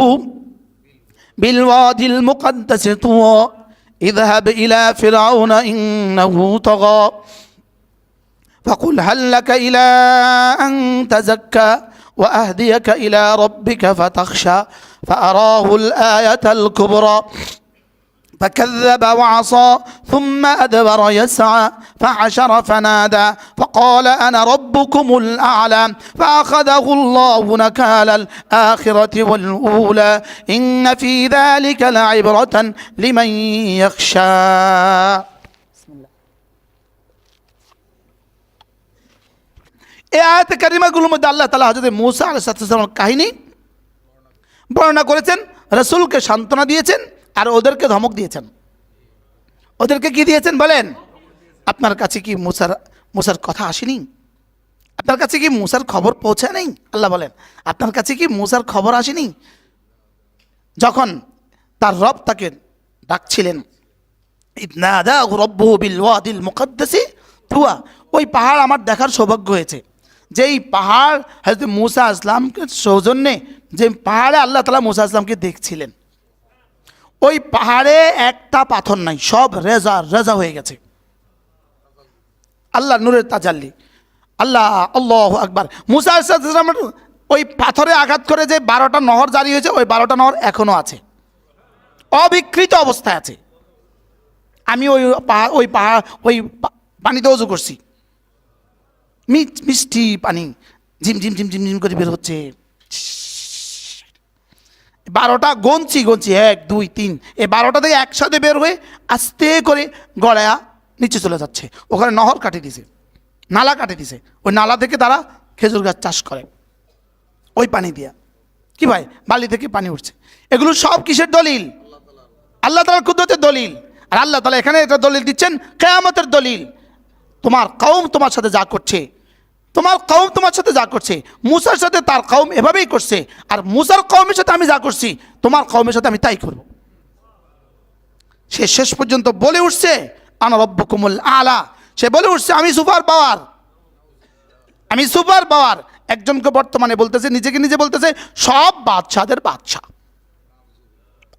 بالوادي المقدس طوى اذهب إلى فرعون إنه طغى فقل هل لك إلى أن تزكى وأهديك إلى ربك فتخشى فأراه الآية الكبرى فكذب وعصى ثم أدبر يسعى فحشر فنادى فقال أنا ربكم الأعلى فأخذه الله نكال الآخرة والأولى إن في ذلك لعبرة لمن يخشى এই আয়াতে কারিমাগুলোর মধ্যে আল্লাহ তাআলা হযরত মূসা আলাইহিস সালামের কাহিনী বর্ণনা করেছেন, রাসূলকে সান্ত্বনা দিয়েছেন আর ওদেরকে ধমক দিয়েছেন। ওদেরকে কি দিয়েছেন বলেন? আপনার কাছে কি মূসার কথা আসেনি? আপনার কাছে কি মূসার খবর পৌঁছায় নাই? আল্লাহ বলেন, আপনার কাছে কি মূসার খবর আসেনি? যখন তার রব তাকে ডাকছিলেন, ইদনাদাহু রাব্বুহু বিল ওয়াদিল মুকদ্দাসি তুয়া, ওই পাহাড় আমার দেখার সৌভাগ্য হয়েছে। যেই পাহাড় হযরত মূসা ইসলামকে সৌজন্যে, যে পাহাড়ে আল্লাহ তাআলা মূসা ইসলামকে দেখছিলেন, ওই পাহাড়ে একটা পাথর নাই, সব রেজা রেজা হয়ে গেছে। আল্লাহ নূরের তাজাল্লি। আল্লাহু আকবার। মূসা আলাইহিস সালামের ওই পাথরে আঘাত করে যে 12টা নহর জারি হয়েছে, ওই 12টা নহর এখনো আছে, অবিকৃত অবস্থায় আছে। আমি ওই পানিতে ওযু করছি, মিষ্টি পানি ঝিম ঝিম ঝিম ঝিম ঝিম করে বের হচ্ছে। 12টা গনছি 1 2 3, এই 12টা থেকে একসাথে বের হয়ে আস্তে করে গড়ায়া নিচে চলে যাচ্ছে। ওখানে নহর কাটে দিছে, নালা কাটে দিছে, ওই নালা থেকে তারা খেজুর গাছ চাষ করে ওই পানি দিয়া। কি ভাই, বালি থেকে পানি উঠছে। এগুলো সব কিসের দলিল? আল্লাহ তাআলার কুদরতের দলিল। আর আল্লাহ তাআলা এখানে এটা দলিল দিচ্ছেন কিয়ামতের দলিল। তোমার কওম তোমার সাথে যা করছে, তোমার কওম তোমার সাথে যা করছে, মূসার সাথে তার কওম এভাবেই করছে, আর মূসার কওমের সাথে আমি যা করছি তোমার কওমের সাথে আমি তাই করব। সে শেষ পর্যন্ত বলে উঠছে আনা রাব্বুকুমুল আলা, সে বলে উঠছে আমি সুপার পাওয়ার, আমি সুপার পাওয়ার। একজনকে বর্তমানে বলতেছে, নিজেকে নিজে বলতেছে সব বাদশাদের বাদশা।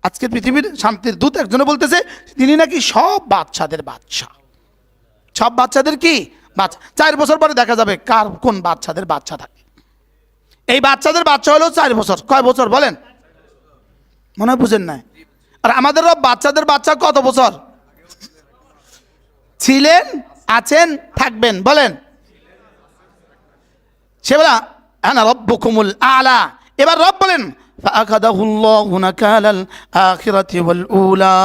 আজকের পৃথিবীর শান্তির দূত একজনে বলতেছে তিনি নাকি সব বাদশাদের বাদশা। সব বাচ্চাদের কি বাচ্চা? 4 বছর পরে দেখা যাবে কার কোন বাচ্চাদের বাচ্চা থাকে। এই বাচ্চাদের বাচ্চা হলো 4 বছর। কয় বছর বলেন? মনে হয় বুঝেন না। আর আমাদের বাচ্চাদের বাচ্চা কত বছর ছিলেন, আছেন, থাকবেন বলেন? সে বলা আনা রাব্বুকুমুল আলা। এবার রব বলেন ফাআখাযাহুল্লাহু নাকালাল আখিরাতি ওয়াল উলা,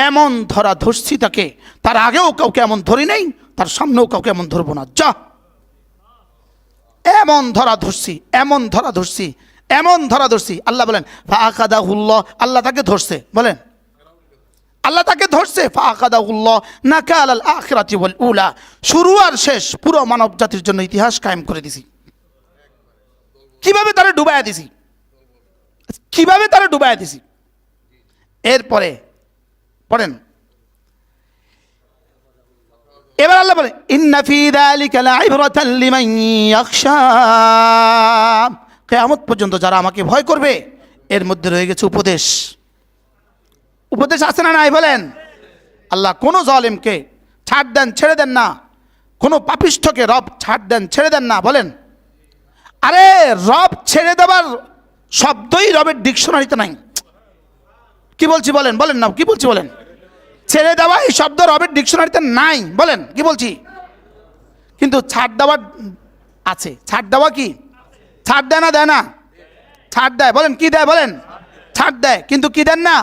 এমন ধরা ধরছি তাকে, তার আগেও কাউকে এমন ধরি নাই, তার সামনেও কাউকে এমন ধরবো না। যা, এমন ধরা ধরছি, এমন ধরা ধরছি, এমন ধরা ধরছি। আল্লাহ বলেন ফাআখাযাহুল্লাহ, আল্লাহ তাকে ধরছে বলেন, আল্লাহ তাকে ধরছে। ফাআখাযাহুল্লাহ নাকালাল আখিরাতি ওয়াল উলা, শুরু আর শেষ পুরো মানব জাতির জন্য ইতিহাস কায়েম করে দিছি। কিভাবে তারা ডুবাইয়া দিছি, কিভাবে তারা ডুবাইয়া দিছি। এরপরে পড়েন, এবার আল্লাহ বলে ইন্না ফি যালিকা লাইবরাতান লিমান ইয়াখশা, কিয়ামত পর্যন্ত যারা আমাকে ভয় করবে এর মধ্যে রয়ে গেছে উপদেশ। উপদেশ আছে না নাই বলেন? আল্লাহ কোন জালেমকে ছাড় দেন ছেড়ে দেন না, কোন পাপিষ্ঠকে রব ছাড় দেন ছেড়ে দেন না বলেন। আরে রব ছেড়ে দেবার শব্দই রবের ডিকশনারিতে নাই। কি বলছি বলেন? বলেন না কি বলছি বলেন? ছেড়ে দেওয়া এই শব্দ রবের ডিকশনারিতে নাই বলেন। কি বলছি? কিন্তু ছাড় দেওয়া আছে। ছাড় দেওয়া কি? ছাড় দেয় না, দেয় না? ছাড় দেয় বলেন। কি দেয় বলেন? ছাড় দেয়, কিন্তু কি দেন না।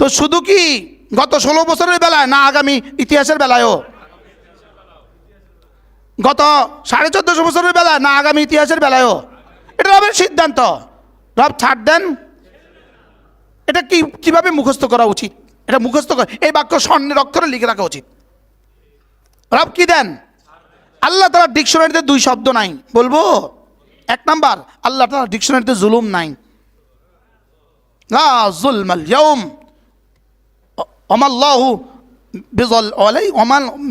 তো শুধু কি গত 16 বছরের বেলায় না আগামী ইতিহাসের বেলায়ও? গত 1450 বছরের বেলায় না আগামী ইতিহাসের বেলায়ও? এটা রবের সিদ্ধান্ত। রব ছাড় দেন। এটা কিভাবে মুখস্থ করা উচিত? এটা মুখস্থ করে এই বাক্য স্বর্ণের অক্ষরে লিখে রাখা উচিত। রব কি দেন? আল্লাহ তাআলার ডিকশনারিতে 2 শব্দ নাই। বলবো 1 নাম্বার, আল্লাহ তাআলার ডিকশনারিতে জুলুম নাই। লা যুলমাল ইয়াউম ওমাল্লাহু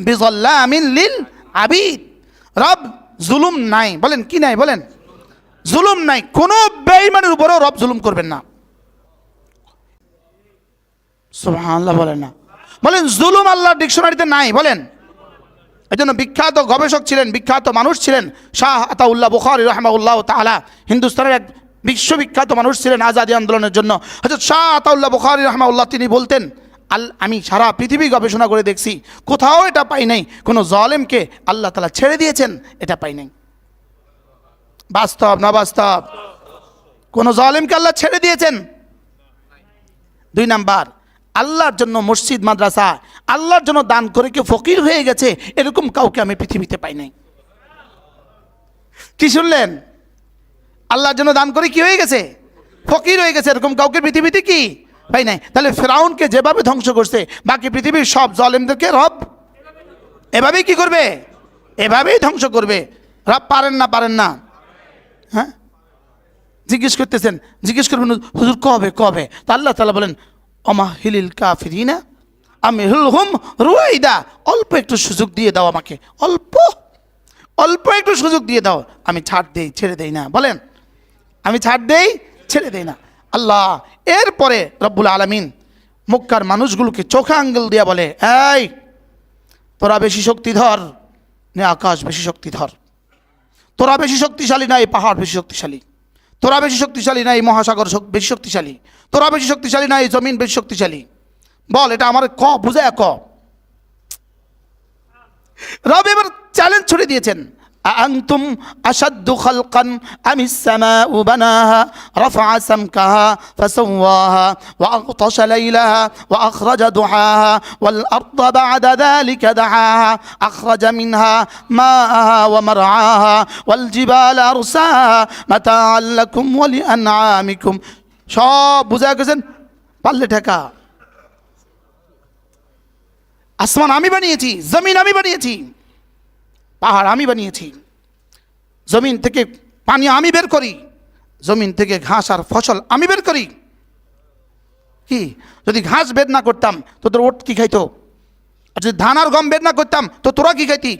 বিযাল্লামিন লিল আবিদ। রব জুলুম নাই বলেন। কি নাই বলেন? জুলুম নাই। কোনো বেঈমানের উপরেও রব জুলুম করবেন না। সুবহানাল্লাহ বলেন না, বলেন জুলুম আল্লাহর ডিকশনারিতে নাই বলেন। এজন্য বিখ্যাত গবেষক ছিলেন, বিখ্যাত মানুষ ছিলেন শাহ আতাউল্লাহ বুখারী রাহিমাহুল্লাহ তাআলা। হিন্দুস্তানের এক বিশ্ববিখ্যাত মানুষ ছিলেন আজাদী আন্দোলনের জন্য। হযরত শাহ আতাউল্লাহ বুখারী রাহিমাহুল্লাহ তিনি বলতেন, আমি সারা পৃথিবী গবেষণা করে দেখছি, কোথাও এটা পাই নাই কোনো জালেমকে আল্লাহ তাআলা ছেড়ে দিয়েছেন, এটা পাই নাই। বাস্তব না বাস্তব? কোন জালেমকে আল্লাহ ছেড়ে দিয়েছেন? 2 নাম্বার, আল্লাহর জন্য মসজিদ মাদ্রাসা, আল্লাহর জন্য দান করে কেউ ফকির হয়ে গেছে, এরকম কাউকে আমি পৃথিবীতে পাই নাই। কি শুনলেন? আল্লাহর জন্য দান করে কি হয়ে গেছে? ফকির হয়ে গেছে। এরকম কাউকে পৃথিবীতে কি পাই নাই। তাহলে ফেরাউনকে যেভাবে ধ্বংস করছে, বাকি পৃথিবীর সব জালেমদেরকে রব এভাবেই কি করবে? এভাবেই ধ্বংস করবে। রব পারেন না? পারেন না? হ্যাঁ, জিজ্ঞেস করতেছেন, জিজ্ঞেস করবেন হুজুর কবে কবে? তা আল্লাহ তাআলা বলেন অমাহিলিল কাফিরিনা আমহিলহুম রুয়াইদা, অল্প একটু সুযোগ দিয়ে দাও আমাকে, অল্প অল্প একটু সুযোগ দিয়ে দাও, আমি ছাড় দেই ছেড়ে দেই না। বলেন, আমি ছাড় দেই ছেড়ে দেই না। আল্লাহ এরপরে রব্বুল আলামিন মক্কার মানুষগুলোকে চোখে আঙ্গুল দিয়ে বলে, এই তোরা বেশি শক্তিধর না আকাশ বেশি শক্তিধর? তোরা বেশি শক্তিশালী না এই পাহাড় বেশি শক্তিশালী? তোরা বেশি শক্তিশালী না এই মহাসাগর বেশি শক্তিশালী? তোরা বেশি শক্তিশালী না এই জমিন বেশি শক্তিশালী? বল, এটা আমার ক বুঝায় ক। রব এবার চ্যালেঞ্জ ছুড়ে দিয়েছেন, আনতুম আশাদ্দু খালকান আমিস সামাউ বানাহা রাফা সামকাহা ফাসাওয়াহা ওয়া আগতাশা লাইলাহা ওয়া আখরাজা দুহাহা ওয়াল আরদা বা'দা যালিকা দাহাহা আখরাজা মিনহা মাআহা ওয়া মারআহা ওয়াল জিবালা আরসাহা মাতাআন লাকুম ওয়া লিআনআমিকুম। সব বুঝায় গেছেন, পারলে ঠেকা। আসমান আমি বানিয়েছি, জমিন আমি বানিয়েছি, পাহাড় আমি বানিয়েছি, জমিন থেকে পানি আমি বের করি, জমিন থেকে ঘাস আর ফসল আমি বের করি। কি যদি ঘাস বের না করতাম তো তোর ওট কি খাইতো? আর যদি ধান আর গম বের না করতাম তো তোরা কি খাইতি?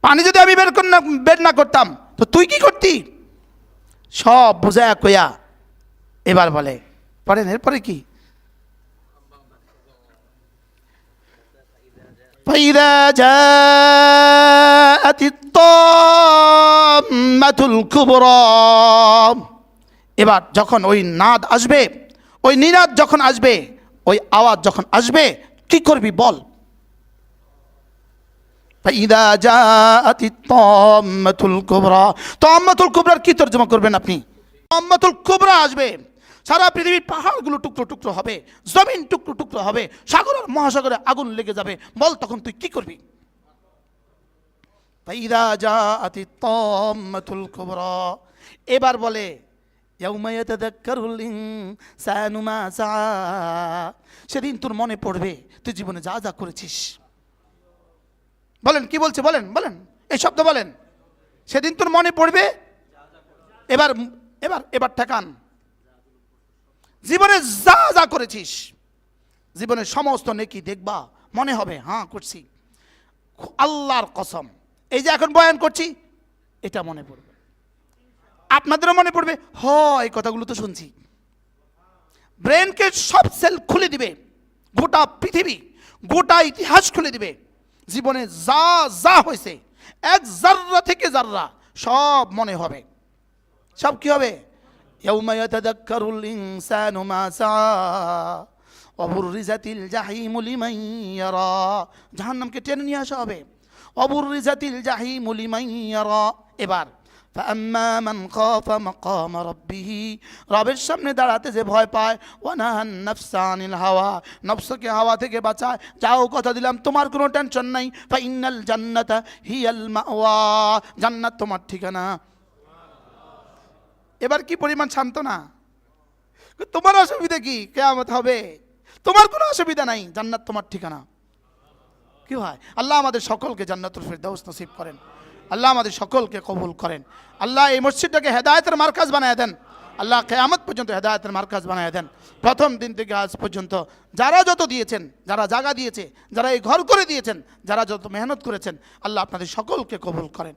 পানি যদি আমি বের না করতাম তো তুই কি করতি? সব বুঝায়া কইয়া এবার বলে, পড়েন এরপরে কি? فإذا جاءت الطامة الكبرى, এবার যখন ওই নাদ আসবে, ওই নিনাদ যখন আসবে, ওই আওয়াজ যখন আসবে, কি করবি বল? فإذا جاءت الطامة الكبرى, তাম্মাতুল কুবরার কি তরজমা করবেন আপনি? তাম্মাতুল কুবরা আসবে, সারা পৃথিবীর পাহাড়গুলো টুকরো টুকরো হবে, জমিন টুকরো টুকরো হবে, সাগর আর মহাসাগরে আগুন লেগে যাবে। বল তখন তুই কি করবি? ফাইদা জাআতিত তাম্মাতুল কুবরা, এবার বলে ইয়াউমা ইয়াতাযাক্কারুল ইনসানু মা সাআ, সেদিন তোর মনে পড়বে তুই জীবনে যা যা করেছিস। বলেন কি বলছে? বলেন বলেন, এই শব্দ বলেন। সেদিন তোর মনে পড়বে। এবার এবার এবার ঠেকান, জীবনে যা যা করেছিস, জীবনের সমস্ত নেকি দেখবা, মনে হবে হ্যাঁ করছি। আল্লাহর কসম, এই যে এখন বয়ান করছি এটা মনে পড়বে, আপনাদেরও মনে পড়বে। এই কথাগুলো তো শুনছি। ব্রেনকে সব সেল খুলে দিবে, গোটা পৃথিবী গোটা ইতিহাস খুলে দিবে। জীবনে যা যা হয়েছে এক জাররা থেকে জাররা সব মনে হবে। সব কি হবে? ইয়াউমা ইয়াতাযাক্কারুল ইনসানু মা সাআ ওয়া বুররিজাতিল জাহিমু লিমান ইয়ারা, জাহান্নামকে টেনে নিয়ে আসা হবে। ওয়া বুররিজাতিল জাহিমু লিমান ইয়ারা। এবার ফাআম্মা মান খাফা মাকামা রাব্বিহি, রবের সামনে দাঁড়াতে যে ভয় পায়, ওয়া নাহান নাফসা আনিল হাওয়া, নফসকে হাওয়া থেকে বাঁচায়। যাও কথা দিলাম তোমার কোনো টেনশন নাই। ফাইন্নাল জান্নাতা হিয়াল মাওয়া, জান্নাত তোমার ঠিকানা। এবার কি পরিমাণ সান্ত্বনা! তোমার অসুবিধা কি? কিয়ামত হবে, তোমার কোনো অসুবিধা নাই, জান্নাত তোমার ঠিকানা। কি হয়? আল্লাহ আমাদের সকলকে জান্নাতুল ফিরদাউস নসিব করেন। আল্লাহ আমাদের সকলকে কবুল করেন। আল্লাহ এই মসজিদটাকে হেদায়েতের মার্কাজ বানায় দেন। আল্লাহ কিয়ামত পর্যন্ত হেদায়েতের মার্কাজ বানায় দেন। প্রথম দিন থেকে আজ পর্যন্ত যারা যত দিয়েছেন, যারা জায়গা দিয়েছে, যারা এই ঘর করে দিয়েছেন, যারা যত মেহনত করেছেন, আল্লাহ আপনাদের সকলকে কবুল করেন।